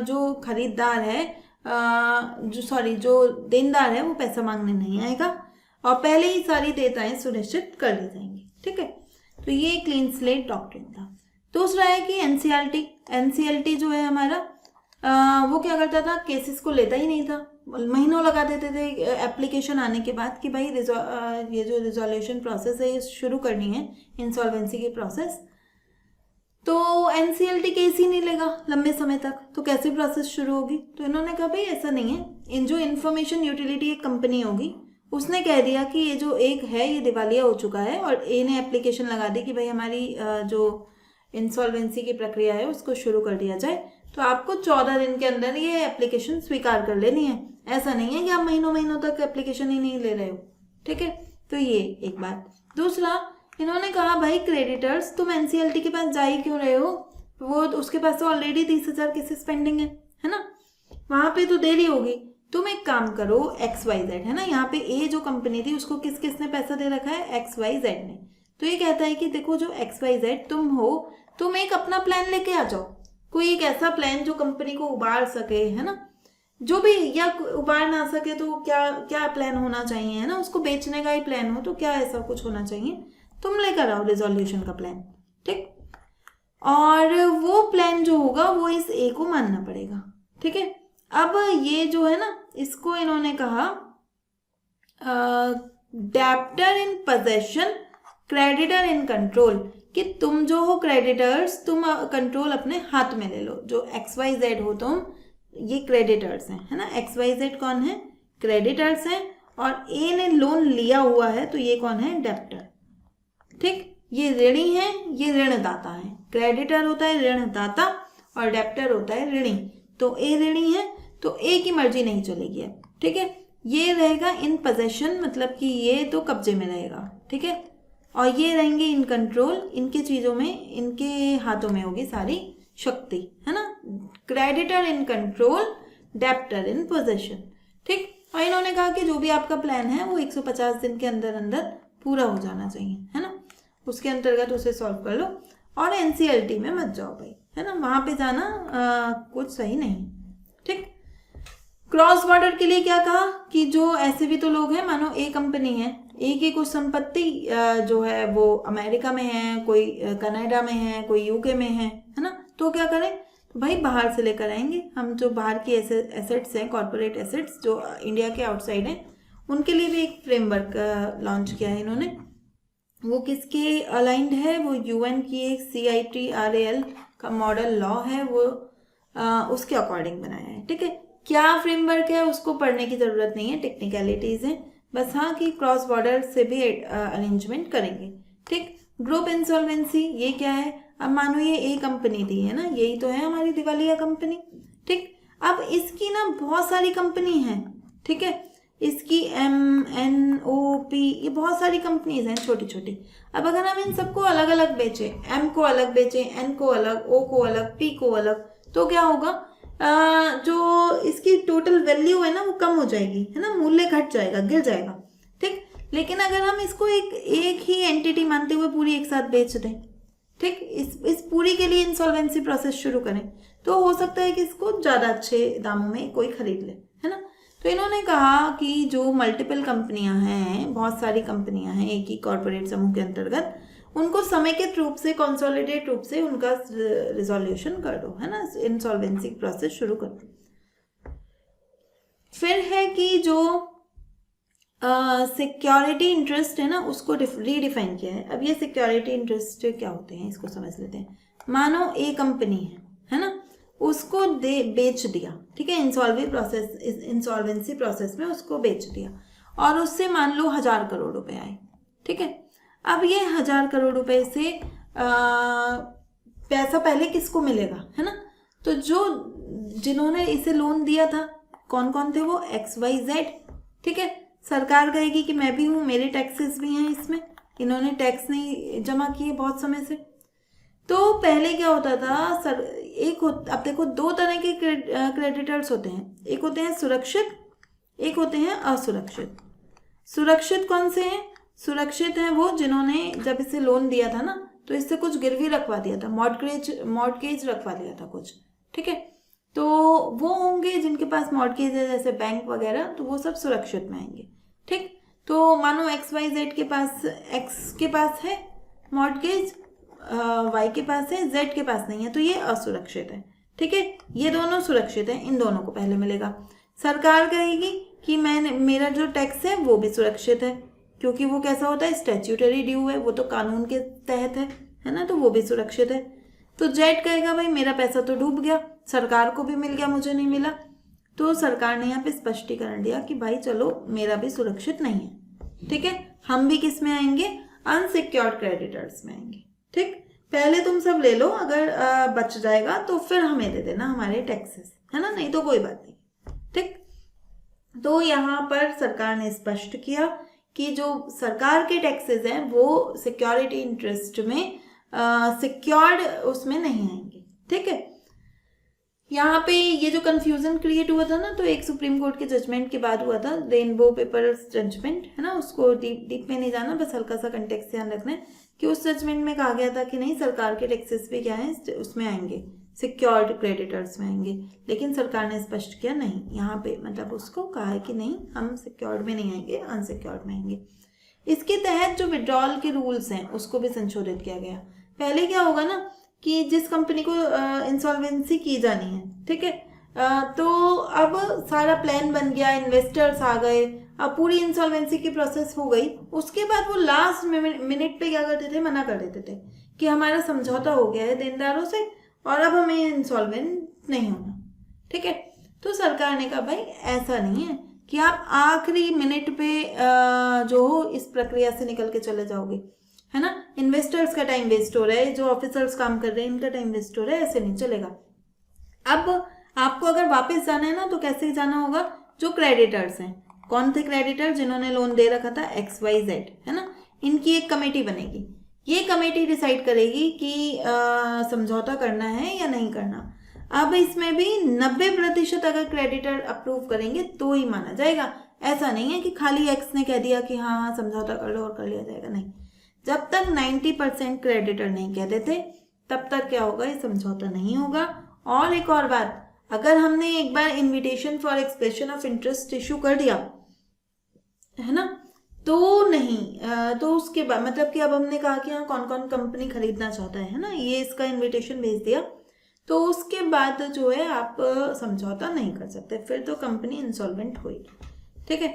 जो खरीदार है जो देनदार है वो पैसा मांगने नहीं आएगा और पहले ही सारी देयताएं सुनिश्चित कर ली जाएंगी, ठीक है। तो ये क्लीन स्लेट डॉक्ट्रिन था। दूसरा है कि एनसीएलटी जो है हमारा वो क्या करता था, केसेस को लेता ही नहीं था, महीनों लगा देते थे एप्लीकेशन आने के बाद कि भाई ये जो रिजोल्यूशन प्रोसेस है ये शुरू करनी है, इंसॉल्वेंसी की प्रोसेस, तो एनसीएलटी केस ही नहीं लेगा लंबे समय तक, तो कैसे प्रोसेस शुरू होगी? तो इन्होंने कहा भाई ऐसा नहीं है, इन जो इन्फॉर्मेशन यूटिलिटी एक कंपनी होगी उसने कह दिया कि ये जो एक है ये दिवालिया हो चुका है और ए ने एप्लीकेशन लगा दी कि भाई हमारी जो इंसॉल्वेंसी की प्रक्रिया है उसको शुरू कर दिया जाए, तो आपको 14 दिन के अंदर ये एप्लीकेशन स्वीकार कर लेनी है। ऐसा नहीं है कि आप महीनों महीनों तक एप्लीकेशन ही नहीं ले रहे हो, ठीक है। तो ये एक बात। दूसरा इन्होंने कहा भाई क्रेडिटर्स तुम एनसीएलटी के पास जा ही क्यों रहे हो, वो उसके पास तो ऑलरेडी 30,000 केसेस पेंडिंग है ना, वहां पे तो देरी होगी। तुम एक काम करो, XYZ है ना, यहाँ पे ए जो कंपनी थी उसको किस किसने पैसा दे रखा है, XYZ ने। तो ये कहता है कि देखो जो XYZ तुम हो, तुम एक अपना प्लान लेके आ जाओ, कोई एक ऐसा प्लान जो कंपनी को उबार सके, है ना, जो भी, या उबार ना सके तो क्या क्या प्लान होना चाहिए, है ना, उसको बेचने का ही प्लान हो तो क्या ऐसा कुछ होना चाहिए, तुम लेकर आओ रिजोल्यूशन का प्लान, ठीक। और वो प्लान जो होगा वो इस ए को मानना पड़ेगा, ठीक है। अब ये जो है ना इसको इन्होंने कहा debtor in possession creditor in control, कि तुम जो हो क्रेडिटर्स तुम कंट्रोल अपने हाथ में ले लो, जो XYZ हो तुम ये क्रेडिटर्स हैं, है ना। XYZ कौन है, क्रेडिटर्स हैं, और ए ने लोन लिया हुआ है तो ये कौन है, डेब्टर, ठीक। ये ऋणी है, ये ऋणदाता है, क्रेडिटर होता है ऋणदाता और डेब्टर होता है ऋणी। तो ए ऋणी है तो ए की मर्जी नहीं चलेगी अब, ठीक है। ये रहेगा इन पोजेशन, मतलब कि ये तो कब्जे में रहेगा, ठीक है, और ये रहेंगे इन कंट्रोल, इनके चीजों में, इनके हाथों में होगी सारी शक्ति, है ना। Creditor in control, debtor in possession, ठीक। और इन्होंने कहा कि जो भी आपका प्लान है वो 150 दिन के अंदर अंदर पूरा हो जाना चाहिए, है ना, उसके अंतर्गत उसे सॉल्व कर लो और एनसीएलटी में मत जाओ भाई, है ना, वहां पे जाना कुछ सही नहीं, ठीक। क्रॉस बॉर्डर के लिए क्या कहा कि जो ऐसे भी तो लोग हैं, मानो ए कंपनी है, ए की कुछ संपत्ति जो है वो अमेरिका में है, कोई कनाडा में है, कोई यूके में है ना, तो क्या करें, तो भाई बाहर से लेकर आएंगे हम, जो बाहर की एसेट्स हैं, कॉर्पोरेट एसेट्स जो इंडिया के आउटसाइड हैं, उनके लिए भी एक फ्रेमवर्क लॉन्च किया है इन्होंने। वो किसके अलाइंड है, वो UN की एक CITRAL का मॉडल लॉ है, वो उसके अकॉर्डिंग बनाया है, ठीक है। क्या फ्रेमवर्क है उसको पढ़ने की जरूरत नहीं है, टेक्निकलिटीज है बस, हाँ कि क्रॉस बॉर्डर से भी अरेंजमेंट करेंगे, ठीक। ग्रुप इंसॉल्वेंसी ये क्या है, अब मानो ये ए कंपनी थी, है ना, यही तो है हमारी दिवालिया कंपनी, ठीक। अब इसकी ना बहुत सारी कंपनी है, ठीक है, इसकी MNOP ये बहुत सारी कंपनीज हैं छोटी छोटी। अब अगर हम इन सबको अलग अलग बेचे, M को अलग बेचे, N को अलग, O को अलग, P को अलग, तो क्या होगा, जो इसकी टोटल वैल्यू है ना वो कम हो जाएगी, है ना, मूल्य घट जाएगा, गिर जाएगा, ठीक। लेकिन अगर हम इसको एक ही एंटिटी मानते हुए पूरी एक साथ बेच दें, ठीक, इस पूरी के लिए इंसॉल्वेंसी प्रोसेस शुरू करें, तो हो सकता है कि इसको ज़्यादा अच्छे दामों में कोई खरीद ले, है ना। तो इन्होंने कहा कि जो मल्टीपल कंपनियां हैं, बहुत सारी कंपनियां हैं एक ही कॉर्पोरेट समूह के अंतर्गत, उनको समेकित रूप से, कंसोलिडेट रूप से उनका रिजोल्यूशन कर दो, है ना, इंसॉल्वेंसी प्रोसेस शुरू कर दो। फिर है कि जो सिक्योरिटी इंटरेस्ट है ना, उसको रीडिफाइन किया है। अब ये सिक्योरिटी इंटरेस्ट क्या होते हैं इसको समझ लेते हैं। मानो ए कंपनी है ना, उसको बेच दिया, ठीक है, इंसॉल्वेंसी प्रोसेस में उसको बेच दिया और उससे मान लो 1000 करोड़ रुपए आए, ठीक है। अब ये 1000 करोड़ रुपए से पैसा पहले किसको मिलेगा, है ना, तो जिन्होंने इसे लोन दिया था कौन कौन थे, वो XYZ, ठीक है। सरकार कहेगी कि मैं भी हूँ, मेरे टैक्सेस भी हैं इसमें, इन्होंने टैक्स नहीं जमा किए बहुत समय से। तो पहले क्या होता था अब देखो 2 तरह के क्रेडिटर्स होते हैं, एक होते हैं सुरक्षित, एक होते हैं असुरक्षित। सुरक्षित कौन से हैं? सुरक्षित हैं वो जिन्होंने जब इसे लोन दिया था ना, तो इससे कुछ गिरवी रखवा दिया था, मॉर्टगेज रखवा दिया था कुछ, ठीक है। तो वो होंगे जिनके पास मॉर्टगेज है, जैसे बैंक वगैरह, तो वो सब सुरक्षित में आएंगे, ठीक। तो मानो XYZ के पास, X के पास है मॉर्टगेज, Y के पास है, Z के पास नहीं है, तो ये असुरक्षित है, ठीक है। ये दोनों सुरक्षित हैं, इन दोनों को पहले मिलेगा। सरकार कहेगी कि मेरा जो टैक्स है वो भी सुरक्षित है, क्योंकि वो कैसा होता है, स्टैट्यूटरी ड्यू है, वो तो कानून के तहत है ना, तो वो भी सुरक्षित है। तो जेड कहेगा भाई मेरा पैसा तो डूब गया, सरकार को भी मिल गया, मुझे नहीं मिला। तो सरकार ने यहाँ पे स्पष्टीकरण दिया कि भाई चलो मेरा भी सुरक्षित नहीं है, ठीक है। हम भी किस में आएंगे, अनसिक्योर्ड क्रेडिटर्स में आएंगे, ठीक। पहले तुम सब ले लो, अगर बच जाएगा तो फिर हमें दे देना हमारे टैक्सेस, है ना, नहीं तो कोई बात नहीं, ठीक। तो यहाँ पर सरकार ने स्पष्ट किया कि जो सरकार के टैक्सेस हैं वो सिक्योरिटी इंटरेस्ट में सिक्योर्ड उसमें नहीं आएंगे, ठीक है। यहाँ पे ये जो कंफ्यूजन क्रिएट हुआ था ना, तो एक सुप्रीम कोर्ट के जजमेंट के बाद हुआ था, रेनबो पेपर्स जजमेंट, है ना, उसको डीप में नहीं जाना, बस हल्का सा कंटेक्स्ट ध्यान रखना है कि उस जजमेंट में कहा गया था कि नहीं, सरकार के टैक्सेस भी क्या है उसमें आएंगे, सिक्योर्ड क्रेडिटर्स में आएंगे। लेकिन सरकार ने स्पष्ट किया नहीं, यहाँ पे मतलब उसको कहा है कि नहीं, हम सिक्योर्ड में नहीं आएंगे, अनसिक्योर्ड में आएंगे। इसके तहत जो विड्रॉल के रूल्स हैं उसको भी संशोधित किया गया। पहले क्या होगा ना कि जिस कंपनी को इंसॉल्वेंसी की जानी है, ठीक है, तो अब सारा प्लान बन गया, इन्वेस्टर्स आ गए, अब पूरी इंसॉल्वेंसी की प्रोसेस हो गई। उसके बाद वो लास्ट मिनट पे क्या करते थे, मना कर देते थे कि हमारा समझौता हो गया है देनदारों से और अब हमें इंसॉल्वेंट नहीं होना, ठीक है। तो सरकार ने कहा भाई ऐसा नहीं है कि आप आखिरी मिनट पे जो हो इस प्रक्रिया से निकल के चले जाओगे, है ना। इन्वेस्टर्स का टाइम वेस्ट हो रहा है, जो ऑफिसर्स काम कर रहे हैं इनका टाइम वेस्ट हो रहा है, ऐसे नहीं चलेगा। अब आपको अगर वापस जाना है ना, तो कैसे जाना होगा, जो क्रेडिटर्स हैं, कौन थे क्रेडिटर, जिन्होंने लोन दे रखा था, XYZ, है ना, इनकी एक कमेटी बनेगी। ये कमेटी डिसाइड करेगी कि समझौता करना है या नहीं करना। अब इसमें भी 90% अगर क्रेडिटर अप्रूव करेंगे तो ही माना जाएगा। ऐसा नहीं है कि खाली X ने कह दिया कि हाँ हाँ समझौता कर लो और कर लिया जाएगा, नहीं। जब तक 90% क्रेडिटर नहीं कह देते तब तक क्या होगा, ये समझौता नहीं होगा। और एक और बात, अगर हमने एक बार invitation for expression of interest issue कर दिया, है ना, तो नहीं, तो उसके बाद मतलब कि अब हमने कहा कि हाँ कौन कौन कंपनी खरीदना चाहता है ना, ये इसका इन्विटेशन भेज दिया, तो उसके बाद जो है आप समझौता नहीं कर सकते, फिर तो कंपनी इंसॉल्वेंट होगी, ठीक है।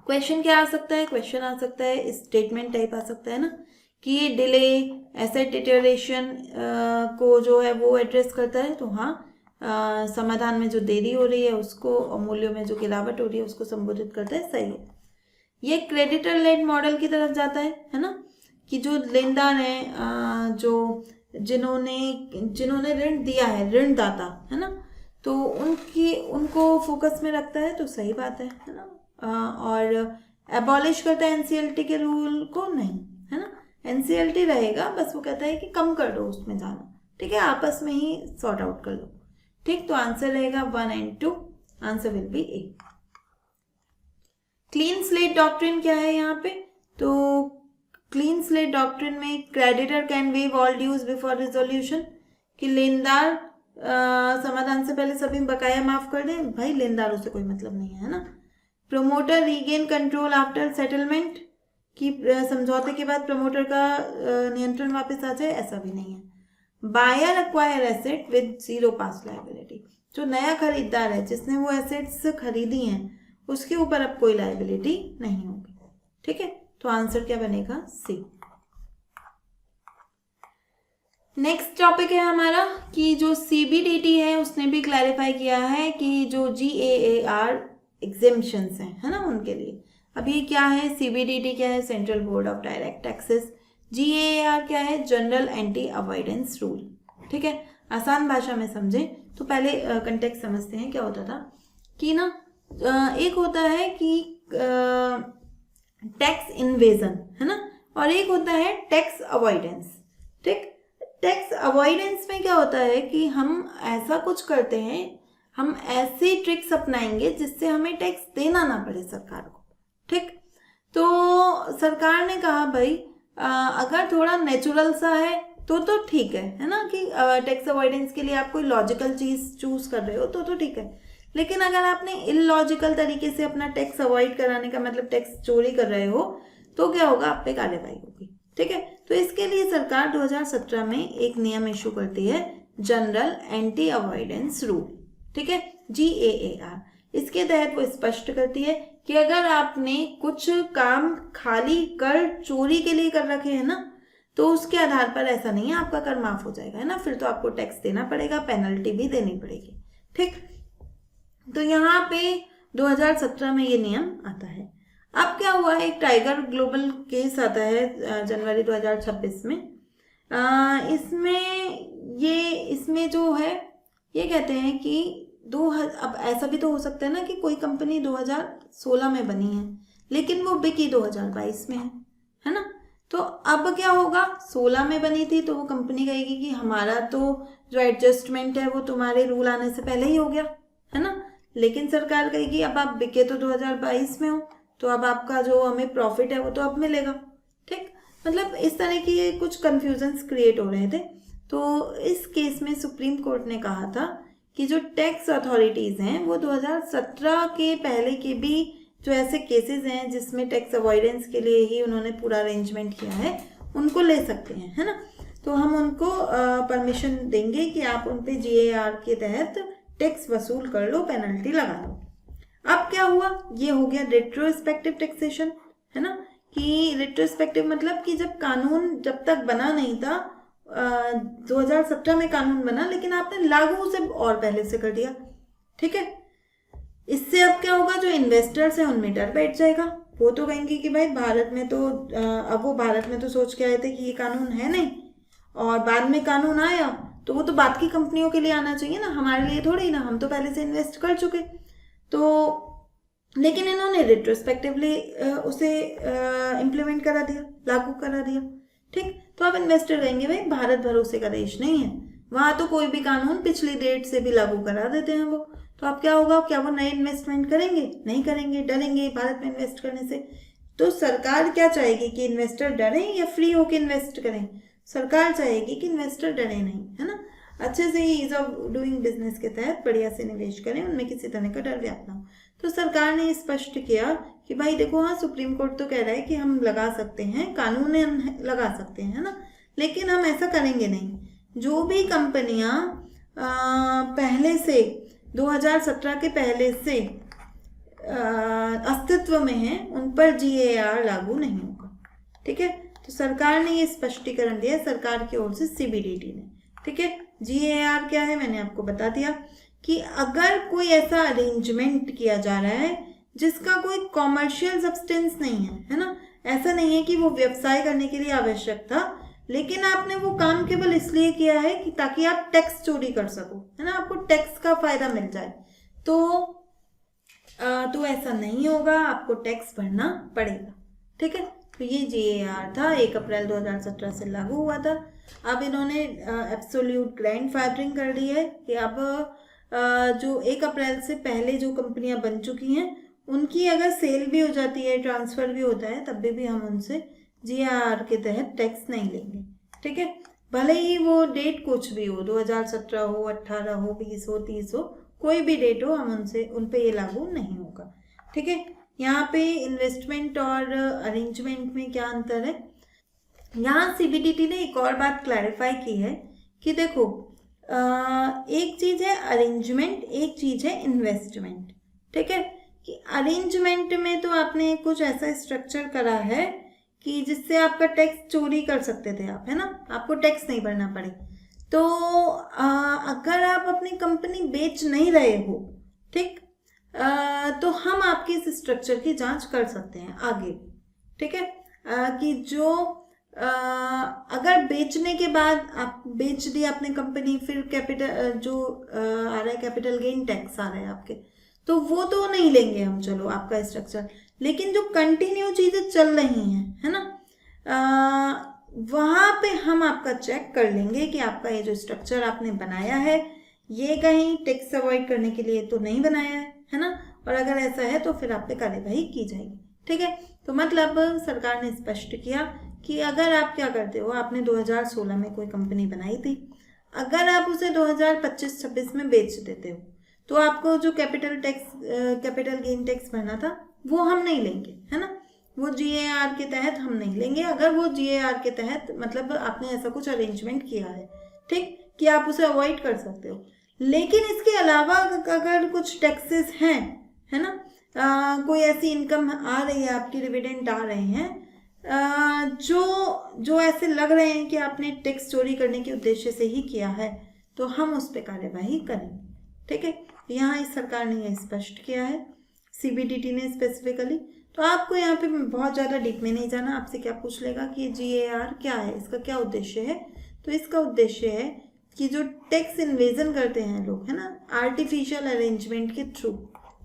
क्वेश्चन क्या आ सकता है, क्वेश्चन आ सकता है स्टेटमेंट टाइप आ सकता है ना, कि ये डिले एसेट डिटेरियोरेशन को जो है वो एड्रेस करता है, तो हाँ समाधान में जो देरी हो रही है उसको, और मूल्यों में जो गिरावट हो रही है उसको संबोधित करता है, सही है। ये क्रेडिटर लेड मॉडल की तरफ जाता है ना, कि जो लेनदार हैं, जो जिन्होंने ऋण दिया है, ऋणदाता, है ना, तो उनको फोकस में रखता है, तो सही बात है ना। और एबॉलिश करता है NCLT के रूल को, नहीं, है ना, NCLT रहेगा, बस वो कहता है कि कम कर दो उसमें जाना, ठीक है, आपस में ही सॉर्ट आउट कर लो, ठीक। तो आंसर रहेगा 1 and 2, answer will be A। Clean slate doctrine क्या है यहाँ पे, तो क्लीन स्लेट डॉक्ट्रिन में creditor can waive all dues before resolution, कि लेनदार समाधान से पहले सभी बकाया माफ कर दें, भाई लेनदारों से कोई मतलब नहीं है ना। Promoter regain control after settlement, कि समझौते के बाद प्रमोटर का नियंत्रण वापस आ जाए, ऐसा भी नहीं है। Buyer acquire asset with zero past liability, जो नया खरीदार है जिसने वो एसेट्स खरीदी हैं उसके ऊपर अब कोई लायबिलिटी नहीं होगी। ठीक है, तो आंसर क्या बनेगा? सी। नेक्स्ट टॉपिक है हमारा कि जो सीबीडीटी है उसने भी क्लैरिफाई किया है कि जो GAAR एग्जेम्पशंस हैं, है ना, उनके लिए। अब ये क्या है? सीबीडीटी क्या है? Central board of direct taxes. GAAR क्या है? General anti avoidance rule. ठीक है, आसान भाषा में समझें तो पहले कंटेक्स्ट समझते हैं। क्या होता था कि ना एक होता है कि टैक्स इन्वेजन, है ना, और एक होता है टैक्स अवॉइडेंस। ठीक, टैक्स अवॉइडेंस में क्या होता है कि हम ऐसा कुछ करते हैं, हम ऐसे ट्रिक्स अपनाएंगे जिससे हमें टैक्स देना ना पड़े सरकार को। ठीक, तो सरकार ने कहा भाई अगर थोड़ा नेचुरल सा है तो ठीक है ना, कि टैक्स अवॉइडेंस के लिए आप कोई लॉजिकल चीज चूज कर रहे हो तो ठीक है। लेकिन अगर आपने इलॉजिकल तरीके से अपना टैक्स अवॉइड कराने का मतलब टैक्स चोरी कर रहे हो तो क्या होगा? आप पे कार्रवाई होगी। ठीक है, तो इसके लिए सरकार 2017 में एक नियम इशू करती है, जनरल एंटी अवॉइडेंस रूल। ठीक है, GAAR। इसके तहत वो स्पष्ट करती है कि अगर आपने कुछ काम खाली कर चोरी के लिए कर रखे हैं ना, तो उसके आधार पर ऐसा नहीं है आपका कर माफ हो जाएगा, है ना, फिर तो आपको टैक्स देना पड़ेगा, पेनल्टी भी देनी पड़ेगी। ठीक, तो यहाँ पे 2017 में ये नियम आता है। अब क्या हुआ है, एक टाइगर ग्लोबल केस आता है जनवरी 2026 में। इसमें जो है ये कहते हैं कि अब ऐसा भी तो हो सकता है ना कि कोई कंपनी 2016 में बनी है लेकिन वो बिकी 2022 में है ना, तो अब क्या होगा? 16 में बनी थी तो वो कंपनी कहेगी कि हमारा तो जो एडजस्टमेंट है वो तुम्हारे रूल आने से पहले ही हो गया, है ना। लेकिन सरकार कहेगी अब आप बिके तो 2022 में हो, तो अब आपका जो हमें प्रॉफिट है वो तो अब मिलेगा। ठीक, मतलब इस तरह की कुछ कंफ्यूजन्स क्रिएट हो रहे थे। तो इस केस में सुप्रीम कोर्ट ने कहा था कि जो टैक्स अथॉरिटीज़ हैं वो 2017 के पहले के भी जो ऐसे केसेस हैं जिसमें टैक्स अवॉइडेंस के लिए ही उन्होंने पूरा अरेंजमेंट किया है उनको ले सकते हैं, है ना। तो हम उनको परमिशन देंगे कि आप उन पे GAR के तहत टैक्स वसूल कर लो, पेनल्टी लगा लो। अब क्या हुआ? ये हो गया रेट्रोस्पेक्टिव टैक्सेशन, है ना, कि रेट्रोस्पेक्टिव मतलब कि जब कानून जब तक बना नहीं था 2017 में कानून बना लेकिन आपने लागू उसे और पहले से कर दिया। ठीक है, इससे अब क्या होगा? जो इन्वेस्टर्स हैं उनमें डर बैठ जाएगा। वो तो कहेंगे कि भाई भारत में तो अब वो भारत में तो सोच के आए थे कि ये कानून है नहीं और बाद में कानून आया तो वो तो बात की कंपनियों के लिए आना चाहिए ना, हमारे लिए थोड़ी ना, हम तो पहले से इन्वेस्ट कर चुके। तो लेकिन इन्होंने रिट्रोस्पेक्टिवली उसे इम्प्लीमेंट करा दिया, लागू करा दिया। ठीक, तो अब इन्वेस्टर कहेंगे भाई भारत भरोसे का देश नहीं है, वहाँ तो कोई भी कानून पिछली डेट से भी लागू करा देते हैं वो, तो अब क्या होगा? क्या वो नए इन्वेस्टमेंट करेंगे? नहीं करेंगे, डरेंगे भारत में इन्वेस्ट करने से। तो सरकार क्या चाहेगी कि इन्वेस्टर डरें या फ्री होकर इन्वेस्ट करें? सरकार चाहेगी कि इन्वेस्टर डरे नहीं, है ना, अच्छे से ही ईज ऑफ डूइंग बिजनेस के तहत बढ़िया से निवेश करें, उनमें किसी तरह का डर व्याप्त ना हो। तो सरकार ने स्पष्ट किया कि भाई देखो, हाँ सुप्रीम कोर्ट तो कह रहा है कि हम लगा सकते हैं, कानून लगा सकते हैं, है ना, लेकिन हम ऐसा करेंगे नहीं। जो भी कंपनियां पहले से 2017 के पहले से अस्तित्व में हैं उन पर GAR लागू नहीं होगा। ठीक है, तो सरकार ने ये स्पष्टीकरण दिया सरकार की ओर से CBDT ने। ठीक है, GAR क्या है मैंने आपको बता दिया कि अगर कोई ऐसा अरेंजमेंट किया जा रहा है जिसका कोई कॉमर्शियल सब्सटेंस नहीं है ना, ऐसा नहीं है कि वो व्यवसाय करने के लिए आवश्यक था लेकिन आपने वो काम केवल इसलिए किया है कि ताकि आप टैक्स चोरी कर सको, है ना, आपको टैक्स का फायदा मिल जाए, तो ऐसा नहीं होगा, आपको टैक्स भरना पड़ेगा। ठीक है, तो ये GAR था, 1 अप्रैल 2017 से लागू हुआ था। अब इन्होंने एब्सोल्यूट ग्रैंडफादरिंग कर दी है कि अब जो 1 अप्रैल से पहले जो कंपनियां बन चुकी हैं उनकी अगर सेल भी हो जाती है, ट्रांसफर भी होता है, तब भी हम उनसे GAR के तहत टैक्स नहीं लेंगे। ठीक है, भले ही वो डेट कुछ भी हो, 2017 हो, 18 हो, 20 हो, 30 हो, कोई भी डेट हो, हम उन पे ये लागू नहीं होगा। ठीक है, यहाँ पे इन्वेस्टमेंट और अरेंजमेंट में क्या अंतर है, यहाँ सीबीडीटी ने एक और बात क्लैरिफाई की है कि देखो एक चीज़ है अरेंजमेंट, एक चीज़ है इन्वेस्टमेंट। ठीक है, कि अरेंजमेंट में तो आपने कुछ ऐसा स्ट्रक्चर करा है कि जिससे आपका टैक्स चोरी कर सकते थे आप, है ना, आपको टैक्स नहीं भरना पड़े। तो अगर आप अपनी कंपनी बेच नहीं रहे हो, ठीक, तो हम आपके इस स्ट्रक्चर की जांच कर सकते हैं आगे। ठीक है, कि जो अगर बेचने के बाद आप बेच दी आपने कंपनी, फिर कैपिटल जो आ रहा है कैपिटल गेन टैक्स आ रहा है आपके, तो वो तो नहीं लेंगे हम, चलो आपका स्ट्रक्चर। लेकिन जो कंटिन्यू चीज़ें चल रही हैं, है ना, वहाँ पे हम आपका चेक कर लेंगे कि आपका ये जो स्ट्रक्चर आपने बनाया है ये कहीं टैक्स अवॉइड करने के लिए तो नहीं बनाया है ना, और अगर ऐसा है तो फिर आप पे कार्यवाही की जाएगी। ठीक है, तो मतलब सरकार ने स्पष्ट किया कि अगर आप क्या करते हो, आपने 2016 में कोई कंपनी बनाई थी, अगर आप उसे 2025-26 में बेच देते हो तो आपको जो कैपिटल गेन टैक्स भरना था वो हम नहीं लेंगे, है ना, वो जीएआर के तहत हम नहीं लेंगे। अगर वो जीएआर के तहत मतलब आपने ऐसा कुछ अरेंजमेंट किया है, ठीक, कि आप उसे अवॉइड कर सकते हो। लेकिन इसके अलावा अगर कुछ टैक्सेस हैं, है ना, कोई ऐसी इनकम आ रही है आपकी, डिविडेंड आ रहे हैं जो ऐसे लग रहे हैं कि आपने टैक्स चोरी करने के उद्देश्य से ही किया है, तो हम उस पर कार्यवाही करेंगे। ठीक है, यहाँ इस सरकार ने यह स्पष्ट किया है, सीबीडीटी ने स्पेसिफिकली। तो आपको यहाँ पे बहुत ज़्यादा डीप में नहीं जाना, आपसे क्या पूछ लेगा कि जीएआर क्या है, इसका क्या उद्देश्य है। तो इसका उद्देश्य है कि जो टैक्स इन्वेजन करते हैं लोग, है ना, आर्टिफिशियल अरेंजमेंट के थ्रू,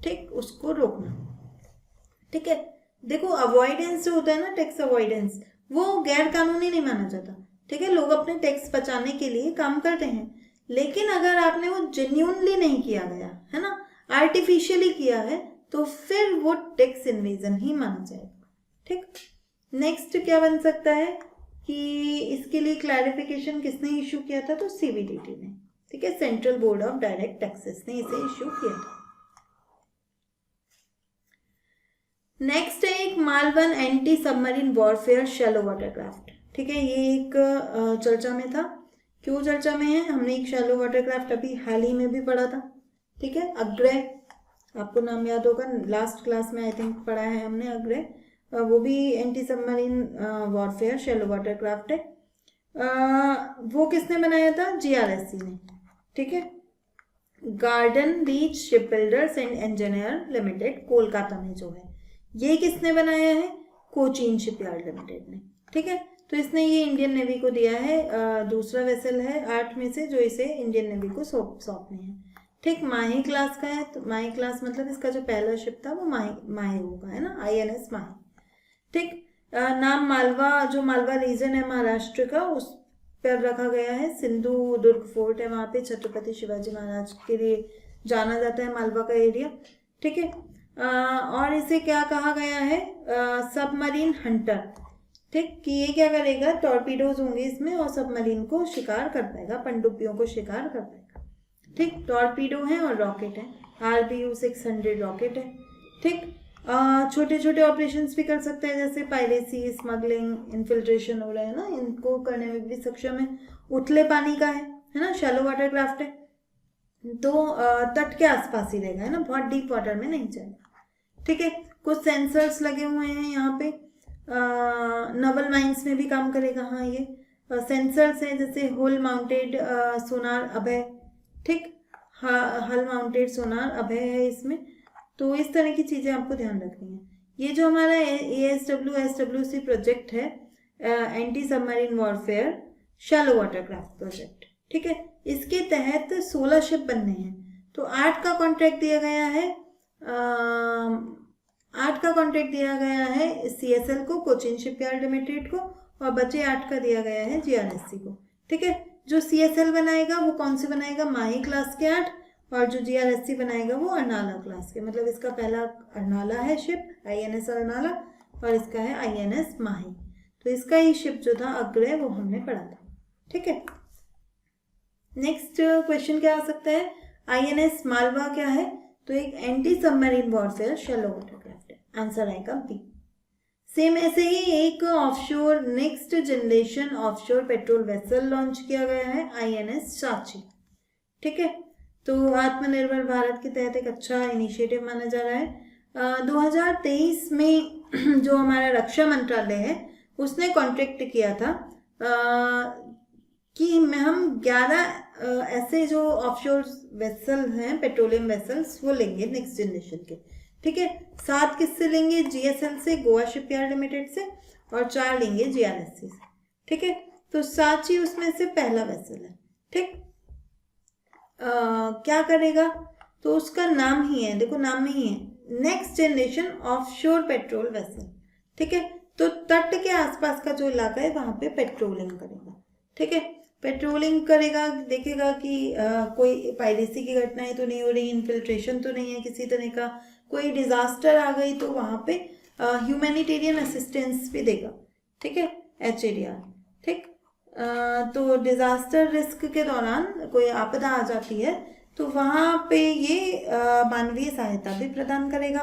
ठीक, उसको रोकना। ठीक है, देखो अवॉइडेंस जो होता है ना, टैक्स अवॉइडेंस, वो गैर कानूनी नहीं माना जाता। ठीक है, लोग अपने टैक्स बचाने के लिए काम करते हैं, लेकिन अगर आपने वो जेन्यूनली नहीं किया गया, है ना, आर्टिफिशियली किया है, तो फिर वो टैक्स इन्वेजन ही माना जाएगा। ठीक, नेक्स्ट क्या बन सकता है कि इसके लिए क्लैरिफिकेशन किसने इशू किया था, तो सीबीडीटी ने। ठीक है, central board of direct taxes ने इसे इशू किया था। नेक्स्ट है एक Malvan anti submarine warfare shallow watercraft. ठीक है, ये एक चर्चा में था। क्यों चर्चा में है, हमने एक शैलो वाटरक्राफ्ट अभी हाल ही में भी पढ़ा था। ठीक है, अग्रे, आपको नाम याद होगा, लास्ट क्लास में आई थिंक पढ़ा है हमने अग्रे, वो भी anti submarine warfare shallow watercraft है। वो किसने बनाया था, जीआरएससी ने। ठीक है, garden reach ship builders and engineer limited, Kolkata में जो है, ये किसने बनाया है, कोचीन शिपयार्ड लिमिटेड ने। ठीक है, तो इसने ये इंडियन नेवी को दिया है, दूसरा वेसल है 8 में से जो इसे इंडियन नेवी को सौंपने हैं। ठीक, माही क्लास का है, तो माही क्लास मतलब इसका जो पहला शिप था वो माही होगा, है ना, INS माही। ठीक, नाम मालवा, जो मालवा रीजन है महाराष्ट्र का, उस पर रखा गया है। सिंधु दुर्ग फोर्ट है वहाँ पे, छत्रपति शिवाजी महाराज के लिए जाना जाता है मालवा का एरिया। ठीक है, और इसे क्या कहा गया है, सबमरीन हंटर। ठीक, कि ये क्या करेगा, टॉर्पीडोज होंगे इसमें और सबमरीन को शिकार कर पाएगा, पनडुब्बियों को शिकार कर पाएगा। ठीक, टॉर्पीडो है और रॉकेट है, RBU 600 रॉकेट है। ठीक, छोटे छोटे ऑपरेशंस भी कर सकता है, जैसे पायरेसी, स्मगलिंग, इन्फिल्ट्रेशन हो रहा है ना, इनको करने में भी सक्षम है। उथले पानी का है ना, शैलो वाटरक्राफ्ट है, तो तट के आसपास ही रहेगा, है ना, बहुत डीप वाटर में नहीं जाएगा। ठीक है, कुछ सेंसर्स लगे हुए हैं यहाँ पे, नवल माइंस में भी काम करेगा। हाँ, ये सेंसर्स हैं, जैसे होल माउंटेड सोनार अभय। ठीक, हल माउंटेड सोनार अभय है इसमें। तो इस तरह की चीज़ें आपको ध्यान रखनी है। ये जो हमारा ASWC प्रोजेक्ट है, anti submarine warfare shallow watercraft project, ठीक है, इसके तहत 16 शिप बनने हैं। तो 8 का कॉन्ट्रैक्ट दिया गया है, 8 का कॉन्ट्रैक्ट दिया गया है CSL को, कोचीन शिपयार्ड लिमिटेड को, और बचे 8 का दिया गया है GRSC को। ठीक है, जो CSL बनाएगा वो कौन से बनाएगा, माही क्लास के 8, और जो GRSC बनाएगा वो अर्नाला क्लास के। मतलब इसका पहला अर्नाला है शिप, INS अर्नाला, और इसका है INS माही। तो इसका ही शिप जो था अग्रे, वो हमने पढ़ा था। ठीक है, नेक्स्ट क्वेश्चन क्या आ सकता है, INS मालवा क्या है, तो एक anti submarine warfare shallow watercraft है। आंसर आएगा बी। सेम ऐसे ही एक offshore next generation offshore patrol vessel launch किया गया है, INS सांची। ठीक है, तो आत्मनिर्भर भारत के तहत एक अच्छा इनिशिएटिव माना जा रहा है। 2023 में जो हमारा रक्षा मंत्रालय है उसने कॉन्ट्रैक्ट किया था कि हम 11 ऐसे जो ऑफशोर वेसल हैं, पेट्रोलियम वेसल्स, वो लेंगे नेक्स्ट जनरेशन के। ठीक है, 7 किससे लेंगे? GSL से, गोवा शिपयार्ड लिमिटेड से, और 4 लेंगे GRSC से। ठीक है, तो सांची उसमें से पहला वेसल है। ठीक, क्या करेगा? तो उसका नाम ही है, देखो नाम में ही है, next generation offshore patrol vessel. ठीक है, तो तट के आसपास का जो इलाका है वहां पे पेट्रोलिंग करेगा। ठीक है, पेट्रोलिंग करेगा, देखेगा कि कोई पायरेसी की घटनाएं तो नहीं हो रही, इन्फिल्ट्रेशन तो नहीं है किसी तरह का, कोई डिजास्टर आ गई तो वहां पे ह्यूमैनिटेरियन असिस्टेंस भी देगा। ठीक है, HADR। ठीक, तो डिजास्टर रिस्क के दौरान कोई आपदा आ जाती है तो वहाँ पे ये मानवीय सहायता भी प्रदान करेगा।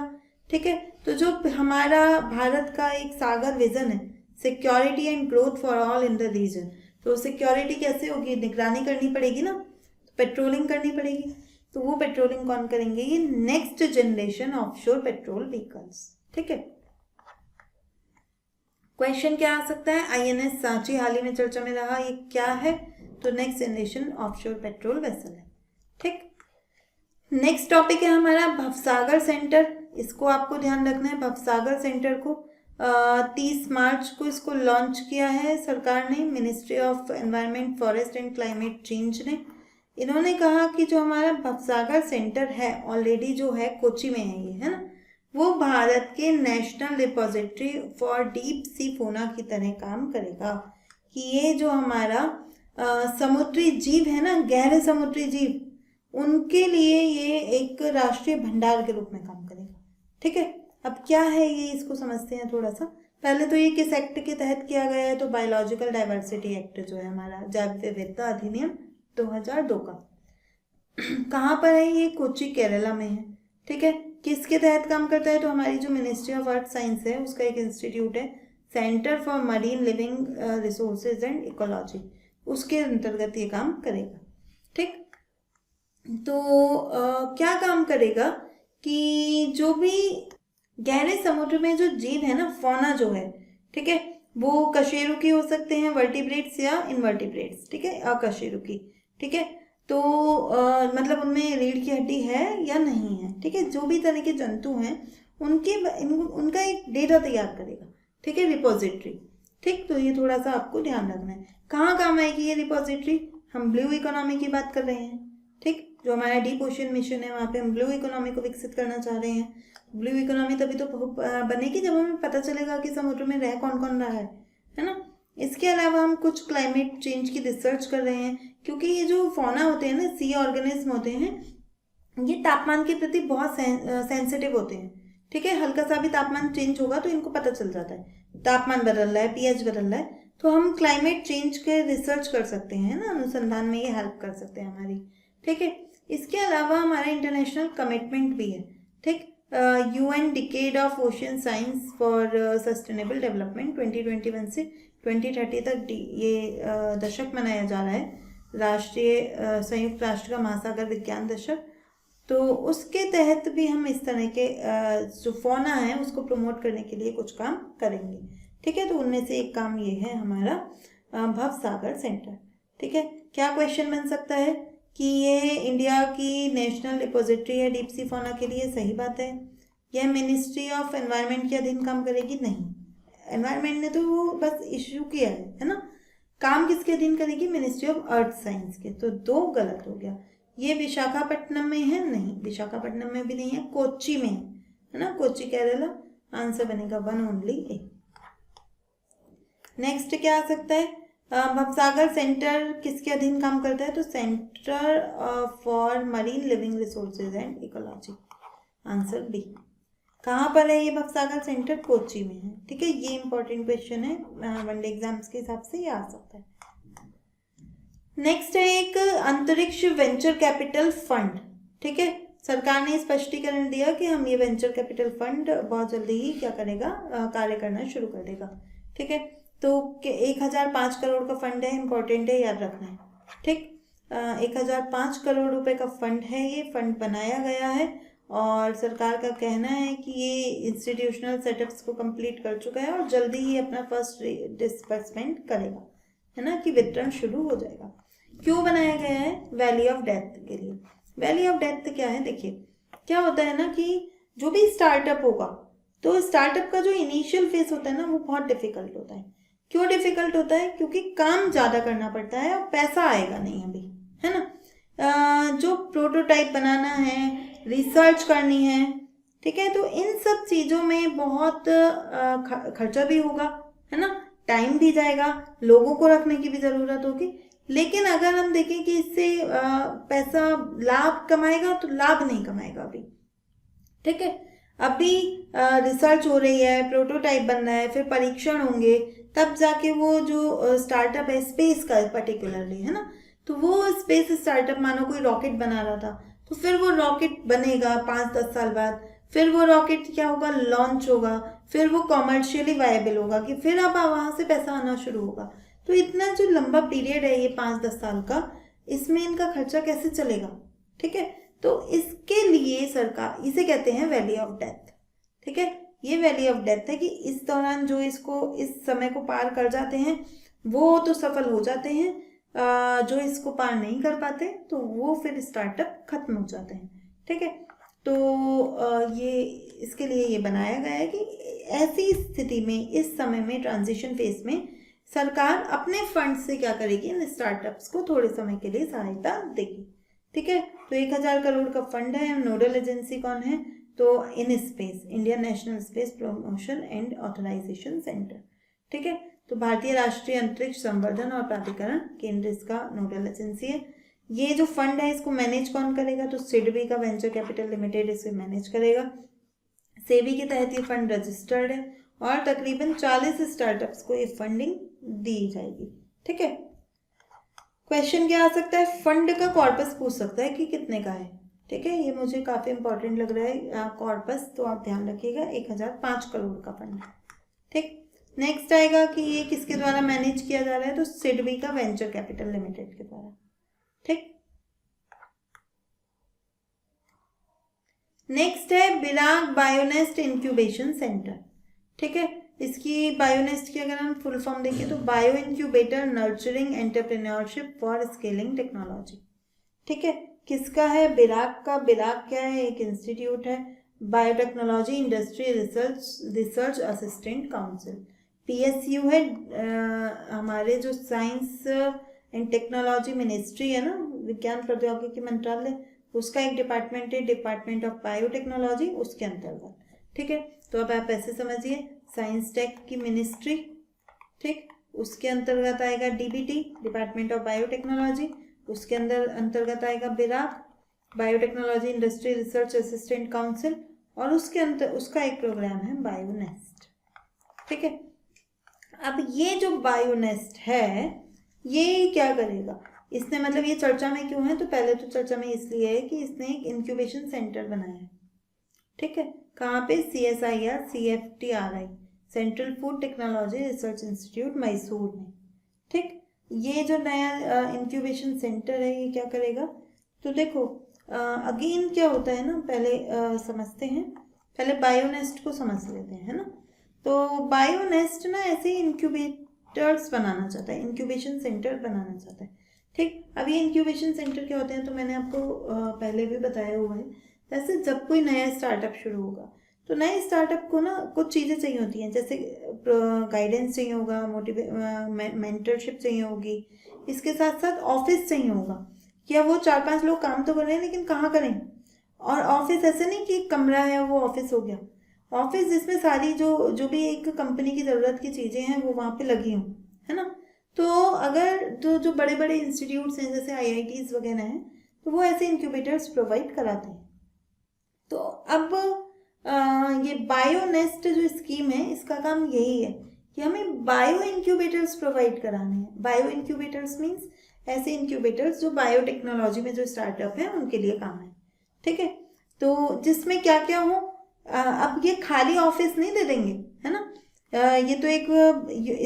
ठीक है, तो जो हमारा भारत का एक सागर विजन है, security and growth for all in the region, तो सिक्योरिटी कैसे होगी? निगरानी करनी पड़ेगी ना, तो पेट्रोलिंग करनी पड़ेगी। तो वो पेट्रोलिंग कौन करेंगे? ये next generation offshore petrol vehicles. ठीक है, क्वेश्चन क्या आ सकता है? INS सांची हाल ही में चर्चा में रहा, ये क्या है? तो next generation offshore patrol vessel है। ठीक, नेक्स्ट टॉपिक है हमारा भवसागर सेंटर। इसको आपको ध्यान रखना है, भवसागर सेंटर को 30 मार्च को इसको लॉन्च किया है सरकार ने, ministry of environment, forest and climate change ने। इन्होंने कहा कि जो हमारा भवसागर सेंटर है ऑलरेडी जो है कोची में है, ये है ना, वो भारत के national repository for deep sea फोना की तरह काम करेगा। कि ये जो हमारा समुद्री जीव है ना, गहरे समुद्री जीव, उनके लिए ये एक राष्ट्रीय भंडार के रूप में काम करेगा। ठीक है, अब क्या है ये, इसको समझते हैं थोड़ा सा। पहले तो ये किस एक्ट के तहत किया गया है? तो बायोलॉजिकल डाइवर्सिटी एक्ट जो है हमारा, जैव विविधता अधिनियम 2002 का। कहाँ पर है ये? कोची केरला में है। ठीक है, किसके तहत काम करता है? तो हमारी जो मिनिस्ट्री ऑफ अर्थ साइंस है उसका एक इंस्टीट्यूट है, centre for marine living resources and ecology, उसके अंतर्गत ये काम करेगा। ठीक, तो क्या काम करेगा कि जो भी गहरे समुद्र में जो जीव है ना, फौना जो है, ठीक है, वो कशेरुकी हो सकते हैं, वर्टिब्रेट्स या इनवर्टिब्रेट्स। ठीक है, अकशेरुकी। ठीक है, तो मतलब उनमें रीढ़ की हड्डी है या नहीं है। ठीक है, जो भी तरह के जंतु हैं उनका एक डेटा तैयार करेगा। ठीक है, रिपोजिटरी। ठीक, तो ये थोड़ा सा आपको ध्यान रखना है। कहाँ काम आएगी ये रिपोजिटरी? हम ब्लू इकोनॉमी की बात कर रहे हैं। ठीक, जो हमारा डीप ओशन मिशन है वहाँ पे हम ब्लू इकोनॉमी को विकसित करना चाह रहे हैं। ब्लू इकोनॉमी तभी तो बनेगी जब हमें पता चलेगा कि समुद्र में रह कौन कौन रहा है ना। इसके अलावा हम कुछ क्लाइमेट चेंज की रिसर्च कर रहे हैं, क्योंकि ये जो फौना होते हैं ना, सी ऑर्गेनिज्म होते हैं, ये तापमान के प्रति बहुत सेंसिटिव होते हैं। ठीक है, हल्का सा भी तापमान चेंज होगा तो इनको पता चल जाता है, तापमान बदल रहा है, pH बदल रहा है। तो हम क्लाइमेट चेंज के रिसर्च कर सकते हैं ना, अनुसंधान में ये हेल्प कर सकते हैं हमारी। ठीक है, इसके अलावा हमारा इंटरनेशनल कमिटमेंट भी है। ठीक, UN decade of ocean science for sustainable development 2021 से 2030 तक ये दशक मनाया जा रहा है, राष्ट्रीय संयुक्त राष्ट्र का महासागर विज्ञान दशक। तो उसके तहत भी हम इस तरह के जो फौना है उसको प्रमोट करने के लिए कुछ काम करेंगे। ठीक है, तो उनमें से एक काम ये है हमारा भवसागर सेंटर। ठीक है, क्या क्वेश्चन बन सकता है कि ये इंडिया की नेशनल रिपोजिटरी है डीप सी फौना के लिए? सही बात है। यह मिनिस्ट्री ऑफ एनवायरनमेंट के अधीन काम करेगी? नहीं, एनवायरनमेंट ने तो वो बस इश्यू किया है ना। काम किसके अधीन करेगी? मिनिस्ट्री ऑफ अर्थ साइंस के। तो 2 गलत हो गया। ये विशाखापट्टनम में है? नहीं, विशाखापट्टनम में भी नहीं है, कोच्चि में है ना, कोच्चि केरला। आंसर बनेगा 1 ओनली ए। नेक्स्ट क्या आ सकता है? भवसागर सेंटर किसके अधीन काम करता है? तो centre for marine living resources and ecology. Answer B. कहाँ पर है ये भवसागर सेंटर? कोच्चि में है। ठीक है, ये इंपॉर्टेंट क्वेश्चन है, वनडे एग्जाम्स के हिसाब से ये आ सकता है। नेक्स्ट है एक अंतरिक्ष वेंचर कैपिटल फंड। ठीक है, सरकार ने स्पष्टीकरण दिया कि हम ये वेंचर कैपिटल फंड बहुत जल्दी ही क्या करेगा, कार्य करना शुरू कर देगा। ठीक है, तो 1005 करोड़ का फंड है, इम्पोर्टेंट है, याद रखना है। ठीक, 1005 करोड़ रुपए का फंड है, ये फंड बनाया गया है और सरकार का कहना है कि ये इंस्टीट्यूशनल सेटअप्स को कंप्लीट कर चुका है और जल्दी ही अपना फर्स्ट डिस्बर्समेंट करेगा, है ना, कि वितरण शुरू हो जाएगा। क्यों बनाया गया है? वैली ऑफ डेथ के लिए। वैली ऑफ डेथ क्या है? देखिए, क्या होता है ना कि जो भी स्टार्टअप होगा, तो स्टार्टअप का जो इनिशियल फेज होता है ना, वो बहुत डिफिकल्ट होता है। क्यों डिफिकल्ट होता है? क्योंकि काम ज़्यादा करना पड़ता है और पैसा आएगा नहीं अभी, है ना। जो प्रोटोटाइप बनाना है, रिसर्च करनी है, ठीक है, तो इन सब चीज़ों में बहुत खर्चा भी होगा, है ना, टाइम भी जाएगा, लोगों को रखने की भी ज़रूरत होगी। लेकिन अगर हम देखें कि इससे पैसा लाभ कमाएगा, तो लाभ नहीं कमाएगा अभी। ठीक है, अभी रिसर्च हो रही है, प्रोटोटाइप बन रहा है, फिर परीक्षण होंगे, तब जाके वो जो स्टार्टअप है स्पेस का पर्टिकुलरली, है ना, तो वो स्पेस स्टार्टअप, मानो कोई रॉकेट बना रहा था, तो फिर वो रॉकेट बनेगा 5-10 साल बाद, फिर वो रॉकेट क्या होगा, लॉन्च होगा, फिर वो कॉमर्शियली वायबल होगा, कि फिर अब वहाँ से पैसा आना शुरू होगा। तो इतना जो लंबा पीरियड है ये 5-10 साल का, इसमें इनका खर्चा कैसे चलेगा? ठीक है, तो इसके लिए सरकार, इसे कहते हैं वैली ऑफ डेथ। ठीक है, ये वैली ऑफ डेथ है कि इस दौरान जो इसको, इस समय को पार कर जाते हैं वो तो सफल हो जाते हैं, जो इसको पार नहीं कर पाते तो वो फिर स्टार्टअप खत्म हो जाते हैं। ठीक है, तो ये इसके लिए ये बनाया गया है कि ऐसी स्थिति में, इस समय में, ट्रांजिशन फेज में सरकार अपने फंड से क्या करेगी, इन स्टार्टअप्स को थोड़े समय के लिए सहायता देगी। ठीक है, तो 1000 करोड़ का फंड है। नोडल एजेंसी कौन है? तो IN space, Indian national space promotion and authorisation centre. ठीक है, तो भारतीय राष्ट्रीय अंतरिक्ष संवर्धन और प्राधिकरण केंद्र इसका नोडल एजेंसी है। ये जो फंड है इसको मैनेज कौन करेगा? तो सिडबी का वेंचर कैपिटल लिमिटेड इसे मैनेज करेगा। सेबी के तहत ये फंड रजिस्टर्ड है और तकरीबन 40 स्टार्टअप्स को ये फंडिंग दी जाएगी। ठीक है, क्वेश्चन क्या आ सकता है? फंड का कॉर्पस पूछ सकता है कि कितने का है। ठीक है, ये मुझे काफ़ी इंपॉर्टेंट लग रहा है कॉर्पस, तो आप ध्यान रखिएगा, 1005 करोड़ का फंड। ठीक, नेक्स्ट आएगा कि ये किसके द्वारा मैनेज किया जा रहा है? तो सिडबी का वेंचर कैपिटल लिमिटेड के द्वारा। ठीक, नेक्स्ट है बिराग बायोनेस्ट इंक्यूबेशन सेंटर। ठीक है, इसकी बायोनेस्ट की अगर हम फुल फॉर्म देखें तो bio incubator nurturing entrepreneurship for scaling technology. ठीक है, किसका है? बिराग का। बिराग क्या है? एक इंस्टीट्यूट है, biotechnology industry research assistant council. PSU है हमारे जो साइंस एंड टेक्नोलॉजी मिनिस्ट्री है ना, विज्ञान प्रौद्योगिकी मंत्रालय, उसका एक डिपार्टमेंट है, डिपार्टमेंट ऑफ बायोटेक्नोलॉजी, उसके अंतर्गत। ठीक है, तो अब आप ऐसे समझिए, साइंस टेक की मिनिस्ट्री, ठीक, उसके अंतर्गत आएगा डीबीटी, डिपार्टमेंट ऑफ बायोटेक्नोलॉजी, उसके अंतर्गत आएगा BIRAC biotechnology industry research assistant council, और उसका एक प्रोग्राम है बायोनेस्ट। ठीक है, अब ये जो बायोनेस्ट है ये क्या करेगा? इसने, मतलब ये चर्चा में क्यों है? तो पहले तो चर्चा में इसलिए है कि इसने एक इंक्यूबेशन सेंटर बनाया है। ठीक है, कहाँ पे? CSIR CFTRI, central food technology research institute, Mysore में। ठीक, ये जो नया इंक्यूबेशन सेंटर है ये क्या करेगा? तो देखो, अगेन क्या होता है ना, पहले समझते हैं, पहले बायोनेस्ट को समझ लेते हैं, है ना। तो बायोनेस्ट ना ऐसे इंक्यूबेटर्स बनाना चाहता है, इंक्यूबेशन सेंटर बनाना चाहता है। ठीक, अब ये इंक्यूबेशन सेंटर क्या होते हैं तो मैंने आपको पहले भी बताया हुआ है। जैसे जब कोई नया स्टार्टअप शुरू होगा तो नए स्टार्टअप को ना कुछ चीज़ें चाहिए होती हैं, जैसे गाइडेंस चाहिए होगा, मेंटरशिप चाहिए होगी, इसके साथ साथ ऑफिस चाहिए होगा। क्या वो 4-5 लोग काम तो कर रहे हैं लेकिन कहाँ करें? और ऑफिस ऐसे नहीं कि कमरा है वो ऑफिस हो गया, ऑफिस जिसमें सारी जो भी एक कंपनी की ज़रूरत की चीज़ें हैं वो वहाँ पे लगी हों, है ना। तो अगर जो बड़े बड़े इंस्टीट्यूट्स हैं जैसे IITs वगैरह हैं तो वो ऐसे इंक्यूबेटर्स प्रोवाइड कराते हैं। तो अब ये बायोनेस्ट जो स्कीम है इसका काम यही है कि हमें बायो इंक्यूबेटर्स प्रोवाइड कराने हैं। बायो इंक्यूबेटर्स मीन्स ऐसे इंक्यूबेटर्स जो बायोटेक्नोलॉजी में जो स्टार्टअप है उनके लिए काम है। ठीक है, तो जिसमें क्या क्या हो, अब ये खाली ऑफिस नहीं दे देंगे, है ना। ये तो एक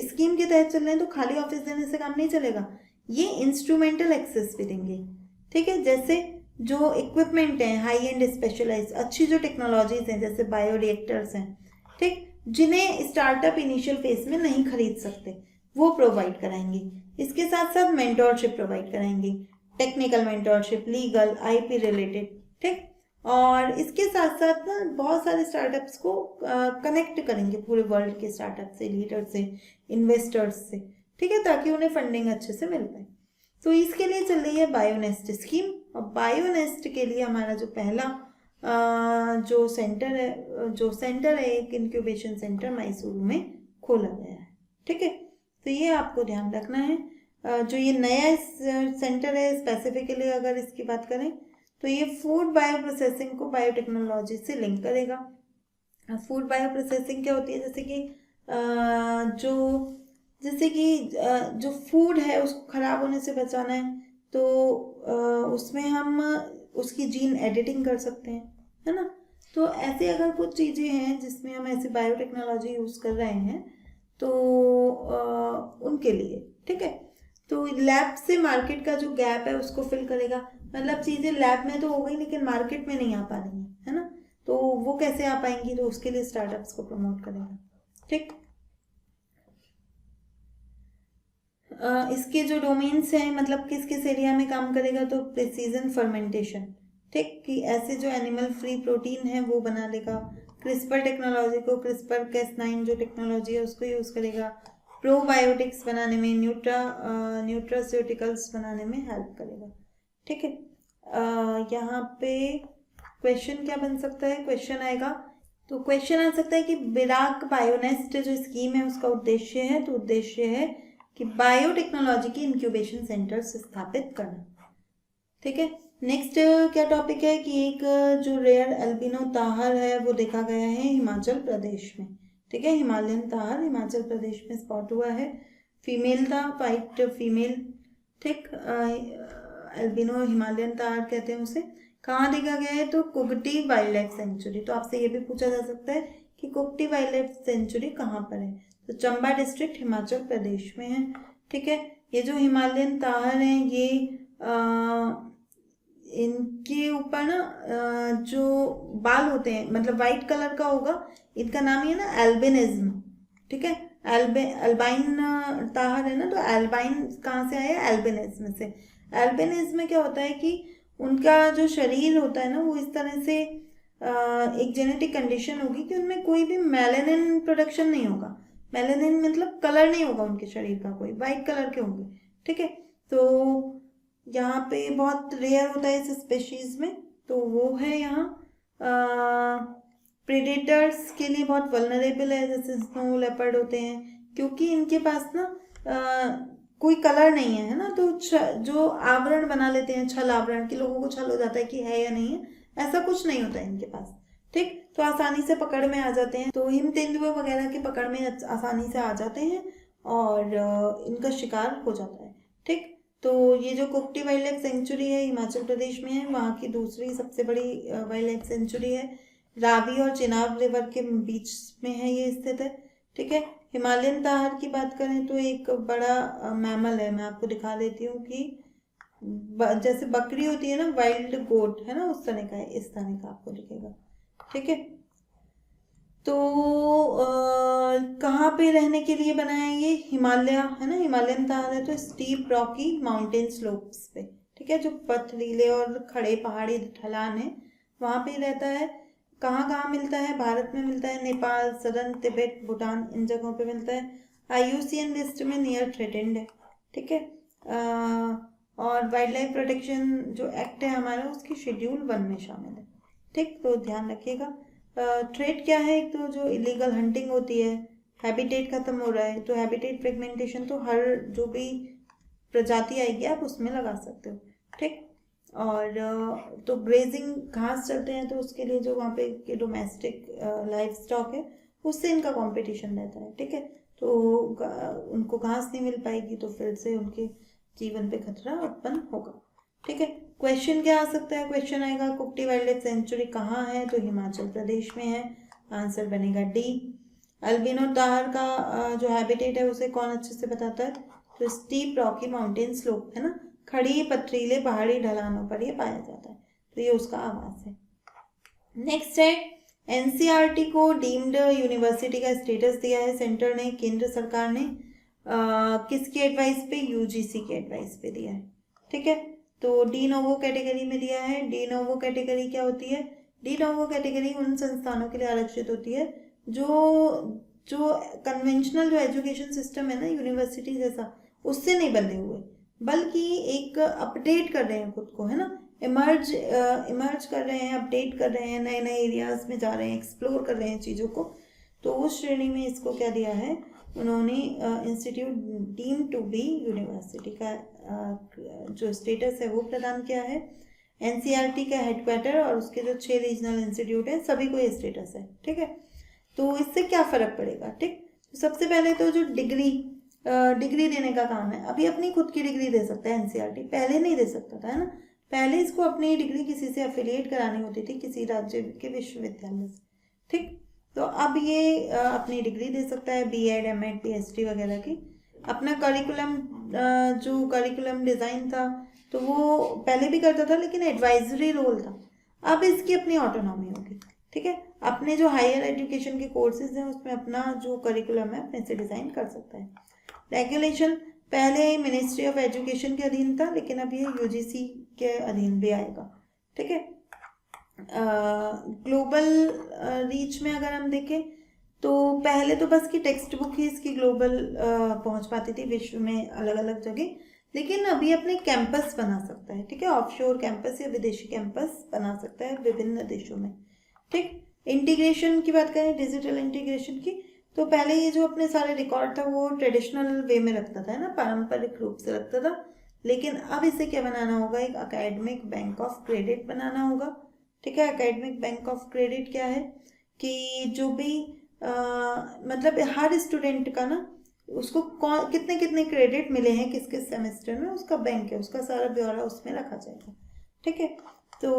स्कीम के तहत चल रहे हैं, तो खाली ऑफिस देने से काम नहीं चलेगा, ये इंस्ट्रूमेंटल एक्सेस भी देंगे, ठीक है। जैसे जो इक्विपमेंट है हाई एंड स्पेशलाइज, अच्छी जो टेक्नोलॉजीज हैं जैसे बायो रिएक्टर्स हैं, ठीक, जिन्हें स्टार्टअप इनिशियल फेज में नहीं खरीद सकते, वो प्रोवाइड कराएंगे। इसके साथ साथ मेंटोरशिप प्रोवाइड कराएंगे, technical mentorship, legal, IP related, ठीक। और इसके साथ साथ ना बहुत सारे स्टार्टअप्स को कनेक्ट करेंगे पूरे वर्ल्ड के स्टार्टअप से, लीडर से, इन्वेस्टर्स से, ठीक है, ताकि उन्हें फंडिंग अच्छे से मिल पाए। तो इसके लिए चल रही है बायोनेस्ट स्कीम। और बायोनेस्ट के लिए हमारा जो पहला जो सेंटर है एक इंक्यूबेशन सेंटर मैसूरू में खोला गया है, ठीक है। तो ये आपको ध्यान रखना है। जो ये नया सेंटर है स्पेसिफिकली अगर इसकी बात करें तो ये फूड बायो प्रोसेसिंग को बायोटेक्नोलॉजी से लिंक करेगा। फूड बायो प्रोसेसिंग क्या होती है, जैसे कि जो फूड है उसको ख़राब होने से बचाना है, तो उसमें हम उसकी जीन एडिटिंग कर सकते हैं, है ना। तो ऐसे अगर कुछ चीज़ें हैं जिसमें हम ऐसे बायोटेक्नोलॉजी यूज़ कर रहे हैं तो उनके लिए, ठीक है। तो लैब से मार्केट का जो गैप है उसको फिल करेगा, मतलब चीज़ें लैब में तो हो गई लेकिन मार्केट में नहीं आ पा रही हैं, है ना। तो वो कैसे आ पाएंगी, तो उसके लिए स्टार्टअप्स को प्रमोट करेगा, ठीक। इसके जो डोमेन्स हैं, मतलब किस किस एरिया में काम करेगा, तो प्रिसीजन फर्मेंटेशन, ठीक, कि ऐसे जो एनिमल फ्री प्रोटीन है वो बना देगा। क्रिस्पर टेक्नोलॉजी को, क्रिस्पर Cas9 जो टेक्नोलॉजी है उसको यूज़ करेगा। प्रोबायोटिक्स बनाने में, न्यूट्रास्यूटिकल्स बनाने में हेल्प करेगा, ठीक है। यहाँ पे क्वेश्चन क्या बन सकता है, क्वेश्चन आएगा, तो क्वेश्चन आ सकता है कि बिराक बायोनेस्ट जो स्कीम है उसका उद्देश्य है, तो उद्देश्य है कि बायोटेक्नोलॉजी के इंक्यूबेशन सेंटर्स स्थापित करना, ठीक है। नेक्स्ट क्या टॉपिक है कि एक जो रेयर एल्बिनो ताहर है वो देखा गया है हिमाचल प्रदेश में, ठीक है। हिमालयन ताहर हिमाचल प्रदेश में स्पॉट हुआ है, फीमेल था, वाइट फीमेल, ठीक। एल्बिनो हिमालयन ताहर कहते हैं उसे। कहाँ देखा गया है, तो कुगटी वाइल्ड लाइफ सेंचुरी। तो आपसे ये भी पूछा जा सकता है कि कुगटी वाइल्ड लाइफ सेंचुरी कहाँ पर है, तो चंबा डिस्ट्रिक्ट हिमाचल प्रदेश में है, ठीक है। ये जो हिमालयन ताहर हैं ये इनके ऊपर ना जो बाल होते हैं मतलब वाइट कलर का होगा, इनका नाम ही है ना एल्बिनिज्म, ठीक है। एल्बाइन ताहर है ना, तो एल्बाइन कहाँ से आया, एल्बिनिज्म से। एल्बिनिज्म में क्या होता है कि उनका जो शरीर होता है ना वो इस तरह से एक जेनेटिक कंडीशन होगी कि उनमें कोई भी मेलानिन प्रोडक्शन नहीं होगा। मेलानिन मतलब कलर नहीं होगा उनके शरीर का, कोई वाइट कलर के होंगे, ठीक है। तो यहाँ पे बहुत रेयर होता है इस स्पेशीज में, तो वो है यहाँ। प्रेडेटर्स के लिए बहुत वल्नरेबल है, जैसे स्नो लेपर्ड होते हैं, क्योंकि इनके पास ना कोई कलर नहीं है ना, तो जो आवरण बना लेते हैं, छल आवरण, कि लोगों को छल हो जाता है कि है या नहीं है, ऐसा कुछ नहीं होता है इनके पास, ठीक। तो आसानी से पकड़ में आ जाते हैं, तो हिम तेंदुए वगैरह के पकड़ में आसानी से आ जाते हैं और इनका शिकार हो जाता है, ठीक। तो ये जो कुगटी वाइल्ड लाइफ सेंचुरी है हिमाचल प्रदेश में है, वहाँ की दूसरी सबसे बड़ी वाइल्ड लाइफ सेंचुरी है, रावी और चिनाब रिवर के बीच में है ये स्थित है, ठीक है। हिमालयन ताहर की बात करें तो एक बड़ा मैमल है, मैं आपको दिखा देती हूँ कि जैसे बकरी होती है ना, वाइल्ड गोट है ना, उस तरह का है, इस तरह का आपको दिखेगा, ठीक है। तो कहाँ पे रहने के लिए बनाया ये, हिमालय है ना, हिमालयन ताहर है तो स्टीप रॉकी माउंटेन स्लोप्स पे, ठीक है, जो पथरीले और खड़े पहाड़ी ढलान है वहाँ पे रहता है। कहाँ कहाँ मिलता है, भारत में मिलता है, नेपाल, सदर्न तिब्बत, भूटान, इन जगहों पे मिलता है। IUCN लिस्ट में नियर थ्रेटेंड है, ठीक है। और वाइल्ड लाइफ प्रोटेक्शन जो एक्ट है हमारा उसकी शेड्यूल 1 में शामिल है, ठीक। तो ध्यान रखिएगा। थ्रेट क्या है, एक तो जो इलीगल हंटिंग होती है, हैबिटेट खत्म हो रहा है, तो हैबिटेट फ्रेगमेंटेशन, तो हर जो भी प्रजाति आएगी आप उसमें लगा सकते हो, ठीक। और तो ग्रेजिंग घास चलते हैं तो उसके लिए जो वहाँ पे के डोमेस्टिक लाइफ स्टॉक है उससे इनका कंपटीशन रहता है, ठीक है। तो उनको घास नहीं मिल पाएगी तो फिर से उनके जीवन पे खतरा उत्पन्न होगा, ठीक है। क्वेश्चन क्या आ सकता है, क्वेश्चन आएगा कुक्टी वाइल्ड लाइफ सेंचुरी कहाँ है, तो हिमाचल प्रदेश में है, आंसर बनेगा डी। अल्बिनो ताहर का जो हैबिटेट है उसे कौन अच्छे से बताता है, तो स्टीप रॉकी माउंटेन स्लोप है ना, खड़ी पथरीले पहाड़ी ढलानों पर ये पाया जाता है, तो ये उसका आवास है। नेक्स्ट है एनसीईआरटी को डीम्ड यूनिवर्सिटी का स्टेटस दिया है सेंटर ने, केंद्र सरकार ने किसकी एडवाइस पे, यूजीसी के एडवाइस पे दिया है, ठीक है। तो डी नोवो कैटेगरी में दिया है। डी नोवो कैटेगरी क्या होती है, डी नोवो कैटेगरी उन संस्थानों के लिए आरक्षित होती है जो जो कन्वेंशनल जो एजुकेशन सिस्टम है ना यूनिवर्सिटी जैसा, उससे नहीं बंधे हुए, बल्कि एक अपडेट कर रहे हैं खुद को, है ना, इमर्ज कर रहे हैं, अपडेट कर रहे हैं, नए नए एरियाज में जा रहे हैं, एक्सप्लोर कर रहे हैं चीज़ों को। तो उस श्रेणी में इसको क्या दिया है उन्होंने, institute deem to be university का जो स्टेटस है वो प्रदान किया है। एनसीईआरटी का हेडक्वार्टर और उसके जो 6 रीजनल इंस्टीट्यूट है सभी को ये स्टेटस है, ठीक है। तो इससे क्या फ़र्क पड़ेगा, ठीक। सबसे पहले तो जो डिग्री देने का काम है, अभी अपनी खुद की डिग्री दे सकता है एनसीईआरटी, पहले नहीं दे सकता था, है ना। पहले इसको अपनी डिग्री किसी से एफिलिएट करानी होती थी, किसी राज्य के विश्वविद्यालय से, ठीक। तो अब ये अपनी डिग्री दे सकता है, बीएड, एमएड, पीएचडी वगैरह की। अपना करिकुलम जो करिकुलम डिज़ाइन था तो वो पहले भी करता था, लेकिन एडवाइजरी रोल था। अब इसकी अपनी ऑटोनॉमी होगी, ठीक है। अपने जो हायर एजुकेशन के कोर्सेज हैं उसमें अपना जो करिकुलम है अपने से डिज़ाइन कर सकता है। रेगुलेशन पहले मिनिस्ट्री ऑफ एजुकेशन के अधीन था, लेकिन अब ये यूजीसी के अधीन भी आएगा, ठीक है। ग्लोबल रीच में अगर हम देखें तो पहले तो बस की टेक्स्ट बुक ही इसकी ग्लोबल पहुंच पाती थी विश्व में अलग अलग जगह, लेकिन अभी अपने कैंपस बना सकता है, ठीक है। ऑफशोर कैंपस या विदेशी कैंपस बना सकता है विभिन्न देशों में, ठीक। इंटीग्रेशन की बात करें, डिजिटल इंटीग्रेशन की, तो पहले ये जो अपने सारे रिकॉर्ड था वो ट्रेडिशनल वे में रखता था, है ना, पारंपरिक रूप से रखता था, लेकिन अब इसे क्या बनाना होगा, एक एकेडमिक बैंक ऑफ क्रेडिट बनाना होगा, ठीक है। एकेडमिक बैंक ऑफ क्रेडिट क्या है कि जो भी मतलब हर स्टूडेंट का ना उसको कितने कितने क्रेडिट मिले हैं किस किस सेमेस्टर में, उसका बैंक है, उसका सारा ब्यौरा उसमें रखा जाएगा, ठीक है। तो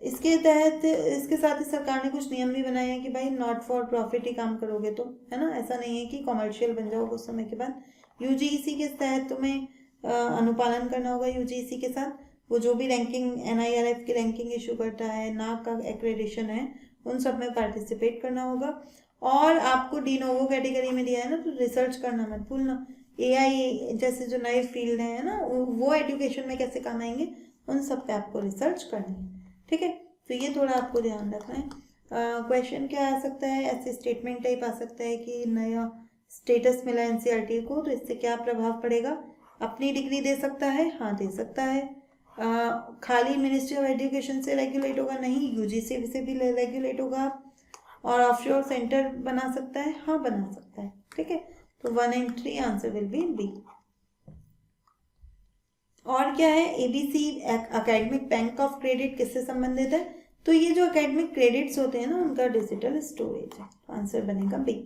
इसके तहत इसके साथ ही सरकार ने कुछ नियम भी बनाए हैं कि भाई नॉट फॉर प्रॉफिट ही काम करोगे तो, है ना, ऐसा नहीं है कि कॉमर्शियल बन जाओगे उस समय के बाद। यूजीसी के तहत तुम्हें अनुपालन करना होगा यूजीसी के साथ, वो जो भी रैंकिंग एनआईआरएफ की रैंकिंग इशू करता है, नाक का एक्रेडिशन है, उन सब में पार्टिसिपेट करना होगा। और आपको डी नोवो कैटेगरी में दिया है ना, तो रिसर्च करना मत भूलना। एआई जैसे जो नए फील्ड है ना, वो एजुकेशन में कैसे काम आएंगे, उन सब पे आपको रिसर्च करनी है, ठीक है। तो ये थोड़ा आपको ध्यान रखना है। क्वेश्चन क्या आ सकता है, ऐसे स्टेटमेंट टाइप आ सकता है कि नया स्टेटस मिला एनसीईआरटी को, तो इससे क्या प्रभाव पड़ेगा। अपनी डिग्री दे सकता है, हाँ दे सकता है। खाली मिनिस्ट्री ऑफ एजुकेशन से रेगुलेट होगा, नहीं, यूजीसी से भी रेगुलेट होगा। और ऑफशोर सेंटर बना सकता है, हाँ बना सकता है, ठीक है। तो 1 and 3 answer will be B. और क्या है, ABC academic bank of credit किससे संबंधित है, तो ये जो एकेडमिक क्रेडिट्स होते हैं ना उनका डिजिटल स्टोरेज है, आंसर बनेगा बी।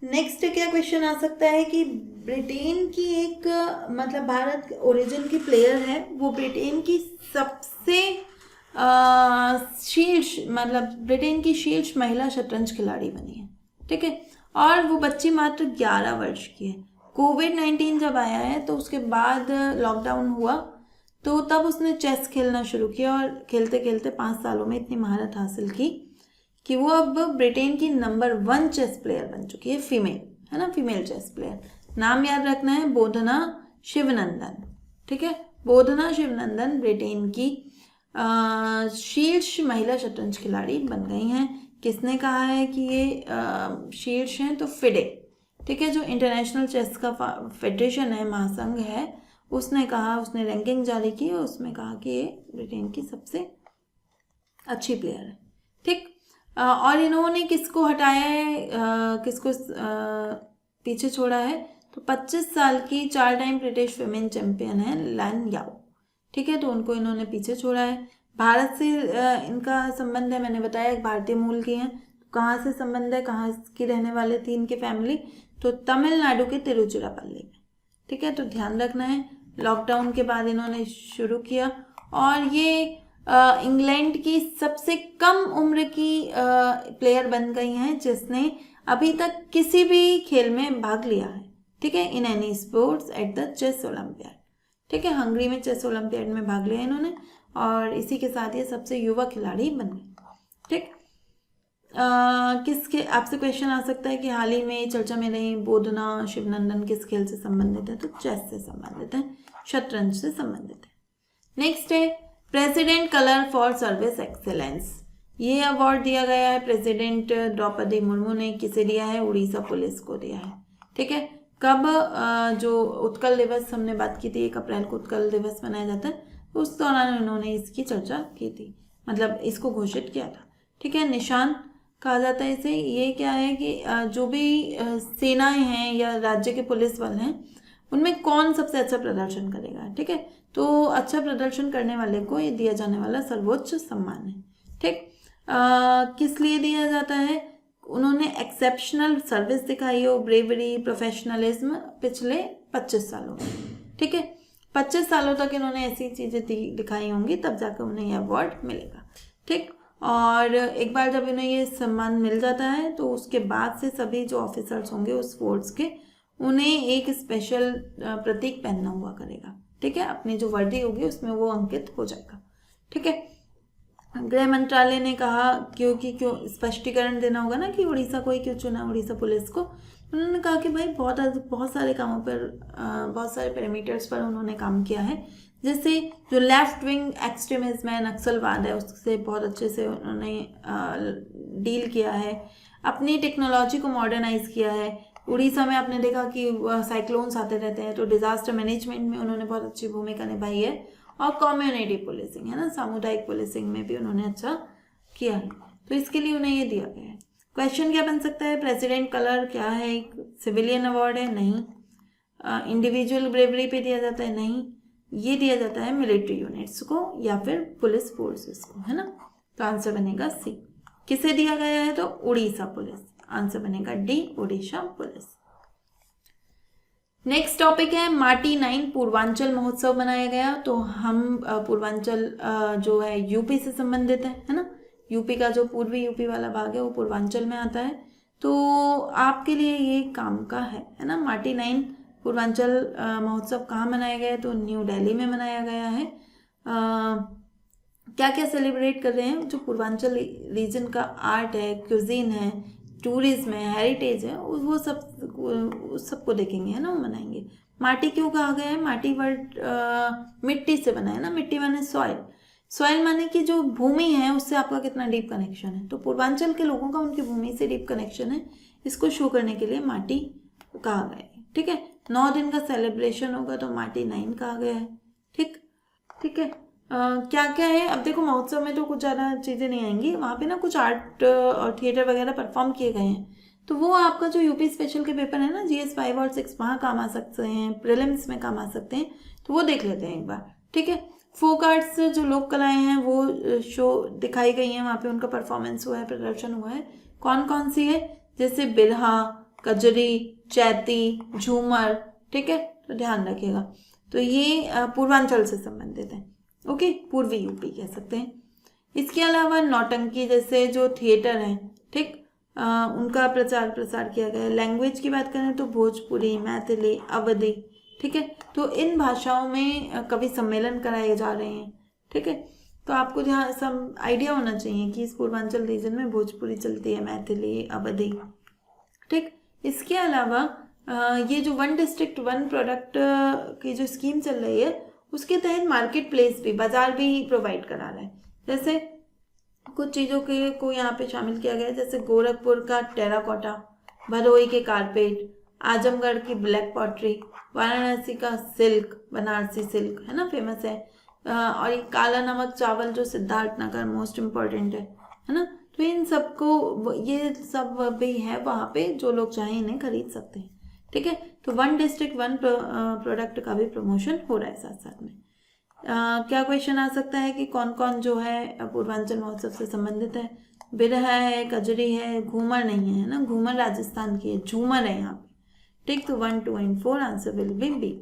नेक्स्ट क्या क्वेश्चन आ सकता है कि ब्रिटेन की एक मतलब भारत ओरिजिन की प्लेयर है, वो ब्रिटेन की सबसे शीर्ष मतलब ब्रिटेन की शीर्ष महिला शतरंज खिलाड़ी बनी है, ठीक है। और वो बच्ची मात्र 11 वर्ष की है। कोविड-19 जब आया है तो उसके बाद लॉकडाउन हुआ, तो तब उसने चेस खेलना शुरू किया और खेलते खेलते 5 सालों में इतनी महारत हासिल की कि वो अब ब्रिटेन की नंबर 1 चेस प्लेयर बन चुकी है, फीमेल, है ना, फीमेल चेस प्लेयर। नाम याद रखना है, बोधना शिवनंदन, ठीक है। बोधना शिवनंदन ब्रिटेन की शीर्ष महिला शतरंज खिलाड़ी बन गई हैं। किसने कहा है कि ये शीर्ष हैं, तो फिडे, ठीक है, जो इंटरनेशनल चेस का फेडरेशन है, महासंघ है, उसने कहा, उसने रैंकिंग जारी की और उसमें कहा कि ये ब्रिटेन की सबसे अच्छी प्लेयर है, ठीक। और इन्होंने किसको हटाया है, किसको पीछे छोड़ा है, तो 25 साल की 4 टाइम ब्रिटिश विमेन चैंपियन है लैन याओ, ठीक है, तो उनको इन्होंने पीछे छोड़ा है। भारत से इनका संबंध है, मैंने बताया एक भारतीय मूल की हैं। कहाँ से संबंध है, कहाँ की रहने वाले थी इनकी फैमिली, तो तमिलनाडु के तिरुचिरापल्ली में, ठीक है। तो ध्यान रखना है, लॉकडाउन के बाद इन्होंने शुरू किया। और ये इंग्लैंड की सबसे कम उम्र की प्लेयर बन गई हैं जिसने अभी तक किसी भी खेल में भाग लिया है, ठीक है, in any sports at the chess olympiad. ठीक है, हंगरी में चेस ओलंपियाड में भाग लिया इन्होंने और इसी के साथ ये सबसे युवा खिलाड़ी बन गई। ठीक, किसके आपसे क्वेश्चन आ सकता है कि हाल ही में चर्चा में रही बोधना शिवनंदन किस खेल से संबंधित है? तो चेस से संबंधित है, शतरंज से संबंधित है। नेक्स्ट है president colour for service excellence. ये अवार्ड दिया गया है प्रेसिडेंट द्रौपदी मुर्मू ने, किसे दिया है? उड़ीसा पुलिस को दिया है। ठीक है, कब जो उत्कल दिवस हमने बात की थी 1 अप्रैल को उत्कल दिवस मनाया जाता है, उस दौरान इन्होंने इसकी चर्चा की थी, मतलब इसको घोषित किया था। ठीक है, निशान कहा जाता है इसे। ये क्या है कि जो भी सेनाएं हैं या राज्य के पुलिस बल हैं उनमें कौन सबसे अच्छा प्रदर्शन करेगा। ठीक है, तो अच्छा प्रदर्शन करने वाले को ये दिया जाने वाला सर्वोच्च सम्मान है। ठीक, किस लिए दिया जाता है? उन्होंने एक्सेप्शनल सर्विस दिखाई हो, ब्रेवरी, प्रोफेशनलिज्म पिछले 25 सालों में। ठीक है, 25 सालों तक इन्होंने ऐसी चीज़ें दिखाई होंगी तब जाकर उन्हें ये अवार्ड मिलेगा। ठीक, और एक बार जब इन्हें ये सम्मान मिल जाता है तो उसके बाद से सभी जो ऑफिसर्स होंगे उस फोर्स के, उन्हें एक स्पेशल प्रतीक पहनना हुआ करेगा। ठीक है, अपनी जो वर्दी होगी उसमें वो अंकित हो जाएगा। ठीक है, गृह मंत्रालय ने कहा क्योंकि क्यों स्पष्टीकरण देना होगा ना कि उड़ीसा को ही क्यों चुना, उड़ीसा पुलिस को। उन्होंने कहा कि भाई बहुत सारे कामों पर बहुत सारे पैरामीटर्स पर उन्होंने काम किया है, जैसे जो लेफ्ट विंग एक्सट्रीमिज्म है, नक्सलवाद है, उससे बहुत अच्छे से उन्होंने डील किया है, अपनी टेक्नोलॉजी को मॉडर्नाइज किया है। उड़ीसा में आपने देखा कि साइक्लोन्स आते रहते हैं, तो डिजास्टर मैनेजमेंट में उन्होंने बहुत अच्छी भूमिका निभाई है। और कम्युनिटी पुलिसिंग है ना, सामुदायिक पुलिसिंग में भी उन्होंने अच्छा किया है, तो इसके लिए उन्हें ये दिया गया है। क्वेश्चन क्या बन सकता है? प्रेसिडेंट कलर क्या है? एक सिविलियन अवार्ड है? नहीं। इंडिविजुअल ब्रेवरी पे दिया जाता है? नहीं। ये दिया जाता है मिलिट्री यूनिट्स को या फिर पुलिस फोर्सेस को, है ना। तो आंसर बनेगा सी। किसे दिया गया है? तो उड़ीसा पुलिस। आंसर बनेगा D, Orissa police. Next topic है माटी 9 पूर्वांचल महोत्सव मनाया गया। तो हम पूर्वांचल जो है यूपी से संबंधित है ना। यूपी का जो पूर्वी यूपी वाला भाग है वो पूर्वांचल में आता है, तो आपके लिए ये काम का है ना। माटी 9 पूर्वांचल महोत्सव कहाँ मनाया गया है? तो न्यू दिल्ली में मनाया गया है। क्या क्या सेलिब्रेट कर रहे हैं? जो पूर्वांचल रीजन का आर्ट है, क्यूजीन है, टूरिज्म है, हेरिटेज है, वो सबको देखेंगे, है ना, वो मनाएंगे। माटी क्यों कहा गया है? माटी वर्ड मिट्टी से बना है ना। मिट्टी माने सॉइल, सॉइल माने कि जो भूमि है उससे आपका कितना डीप कनेक्शन है। तो पूर्वांचल के लोगों का उनकी भूमि से डीप कनेक्शन है, इसको शो करने के लिए माटी कहा गया है। ठीक है, 9 दिन का सेलिब्रेशन होगा तो माटी 9 कहा गया है। ठीक है, क्या क्या है? अब देखो महोत्सव में तो कुछ ज़्यादा चीज़ें नहीं आएंगी, वहाँ पे ना कुछ आर्ट और थिएटर वगैरह परफॉर्म किए गए हैं, तो वो आपका जो यूपी स्पेशल के पेपर है ना, GS 5 और 6, वहाँ काम आ सकते हैं, प्रीलिम्स में काम आ सकते हैं, तो वो देख लेते हैं एक बार। ठीक है, फोक आर्ट्स जो लोक कलाएं हैं वो शो दिखाई गई हैं, वहाँ पे उनका परफॉर्मेंस हुआ है, प्रदर्शन हुआ है। कौन कौन सी है? जैसे बिरहा, कजरी, चैती, झूमर। ठीक है, तो ध्यान रखिएगा। तो ये पूर्वांचल से संबंधित है। ओके, पूर्वी यूपी कह सकते हैं। इसके अलावा नौटंकी जैसे जो थिएटर हैं, ठीक, उनका प्रचार प्रसार किया गया है। लैंग्वेज की बात करें तो भोजपुरी, मैथिली, अवधी। ठीक है, तो इन भाषाओं में कवि सम्मेलन कराए जा रहे हैं। ठीक है, तो आपको जहाँ सब आइडिया होना चाहिए कि इस पूर्वांचल रीजन में भोजपुरी चलती है, मैथिली, अवधी। ठीक, इसके अलावा ये जो 1 डिस्ट्रिक्ट 1 प्रोडक्ट की जो स्कीम चल रही है उसके तहत मार्केट प्लेस भी, बाजार भी प्रोवाइड करा रहा है। जैसे कुछ चीज़ों के को यहाँ पे शामिल किया गया है, जैसे गोरखपुर का टेराकोटा, भदोही के कारपेट, आजमगढ़ की ब्लैक पॉटरी, वाराणसी का सिल्क, बनारसी सिल्क, है ना, फेमस है। और ये काला नमक चावल जो सिद्धार्थ नगर मोस्ट इम्पॉर्टेंट है ना। तो इन सबको, ये सब भी है वहाँ पे, जो लोग चाहें इन्हें खरीद सकते हैं। ठीक है, तो 1 डिस्ट्रिक्ट 1 प्रोडक्ट का भी प्रमोशन हो रहा है साथ साथ में। क्या क्वेश्चन आ सकता है कि कौन कौन जो है पूर्वांचल महोत्सव से संबंधित है? बिरहा है, कजरी है, घूमर नहीं है ना, घूमर राजस्थान की है, झूमर है यहाँ पे। ठीक, तो 1, 2 and 4 answer will be B.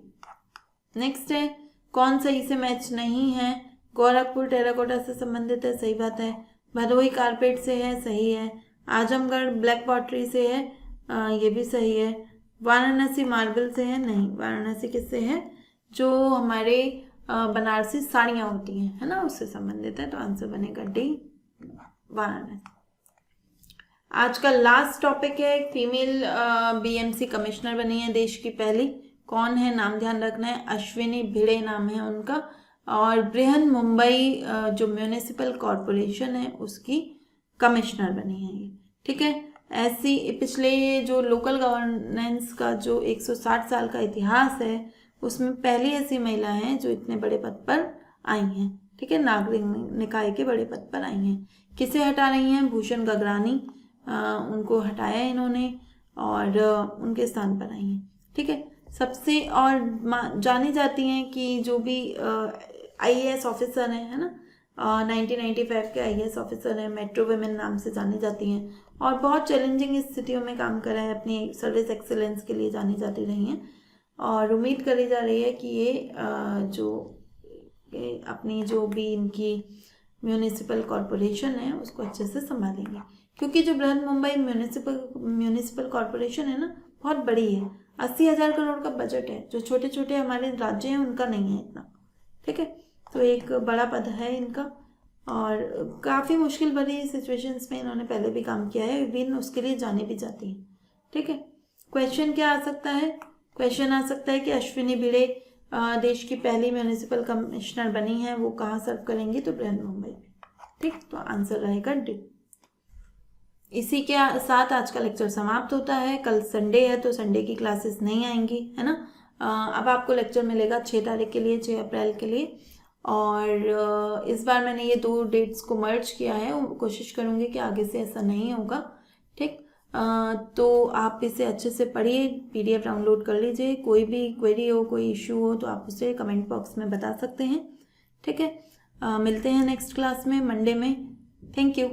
Next है कौन सही से मैच नहीं है। गोरखपुर टेराकोटा से संबंधित है, सही बात है। भदोही कारपेट से है, सही है। आजमगढ़ ब्लैक पॉटरी से है, ये भी सही है। वाराणसी मार्बल से है, नहीं। वाराणसी किससे है, जो हमारे बनारसी साड़ियाँ होती हैं, है ना, उससे संबंधित है। तो आंसर बनेगा डी, वाराणसी। आज का लास्ट टॉपिक है, फीमेल बीएमसी कमिश्नर बनी है देश की पहली। कौन है, नाम ध्यान रखना है, अश्विनी भिड़े नाम है उनका। और बृहन मुंबई जो म्यूनिसिपल कॉरपोरेशन है उसकी कमिश्नर बनी है ये, ठीक है। ऐसी पिछले जो लोकल गवर्नेंस का जो 160 साल का इतिहास है उसमें पहली ऐसी महिला है जो इतने बड़े पद पर आई हैं, ठीक है। नागरिक निकाय के बड़े पद पर आई हैं। किसे हटा रही हैं, भूषण गगरानी, उनको हटाया इन्होंने और उनके स्थान पर आई हैं, ठीक है। सबसे और जानी जाती हैं कि जो भी आईएएस ऑफिसर हैं, है ना, 1995 के आईएएस ऑफिसर हैं, मेट्रो वुमेन नाम से जानी जाती हैं और बहुत चैलेंजिंग स्थितियों में काम करा है, अपनी सर्विस एक्सेलेंस के लिए जानी जाती रही हैं। और उम्मीद करी जा रही है कि ये जो अपनी जो भी इनकी म्यूनिसिपल कॉरपोरेशन है उसको अच्छे से संभालेंगे, क्योंकि जो बृहन मुंबई म्यूनिसिपल कॉरपोरेशन है ना, बहुत बड़ी है। 80,000 करोड़ का बजट है, जो छोटे छोटे हमारे राज्य हैं उनका नहीं है इतना, ठीक है। तो एक बड़ा पद है इनका और काफ़ी मुश्किल भरी सिचुएशंस में इन्होंने पहले भी काम किया है, इवन उसके लिए जानी भी जाती है, ठीक है। क्वेश्चन क्या आ सकता है, क्वेश्चन आ सकता है कि अश्विनी भिड़े देश की पहली म्यूनिसिपल कमिश्नर बनी है, वो कहाँ सर्व करेंगी, तो बृहन मुंबई में, ठीक। तो आंसर रहेगा डी। इसी के साथ आज का लेक्चर समाप्त होता है। कल संडे है तो संडे की क्लासेस नहीं आएंगी, है ना। अब आपको लेक्चर मिलेगा 6 तारीख के लिए, 6 अप्रैल के लिए। और इस बार मैंने ये 2 डेट्स को मर्ज किया है, कोशिश करूँगी कि आगे से ऐसा नहीं होगा, ठीक। तो आप इसे अच्छे से पढ़िए, PDF डाउनलोड कर लीजिए। कोई भी क्वेरी हो, कोई इशू हो तो आप उसे कमेंट बॉक्स में बता सकते हैं, ठीक है। मिलते हैं नेक्स्ट क्लास में मंडे में। Thank you.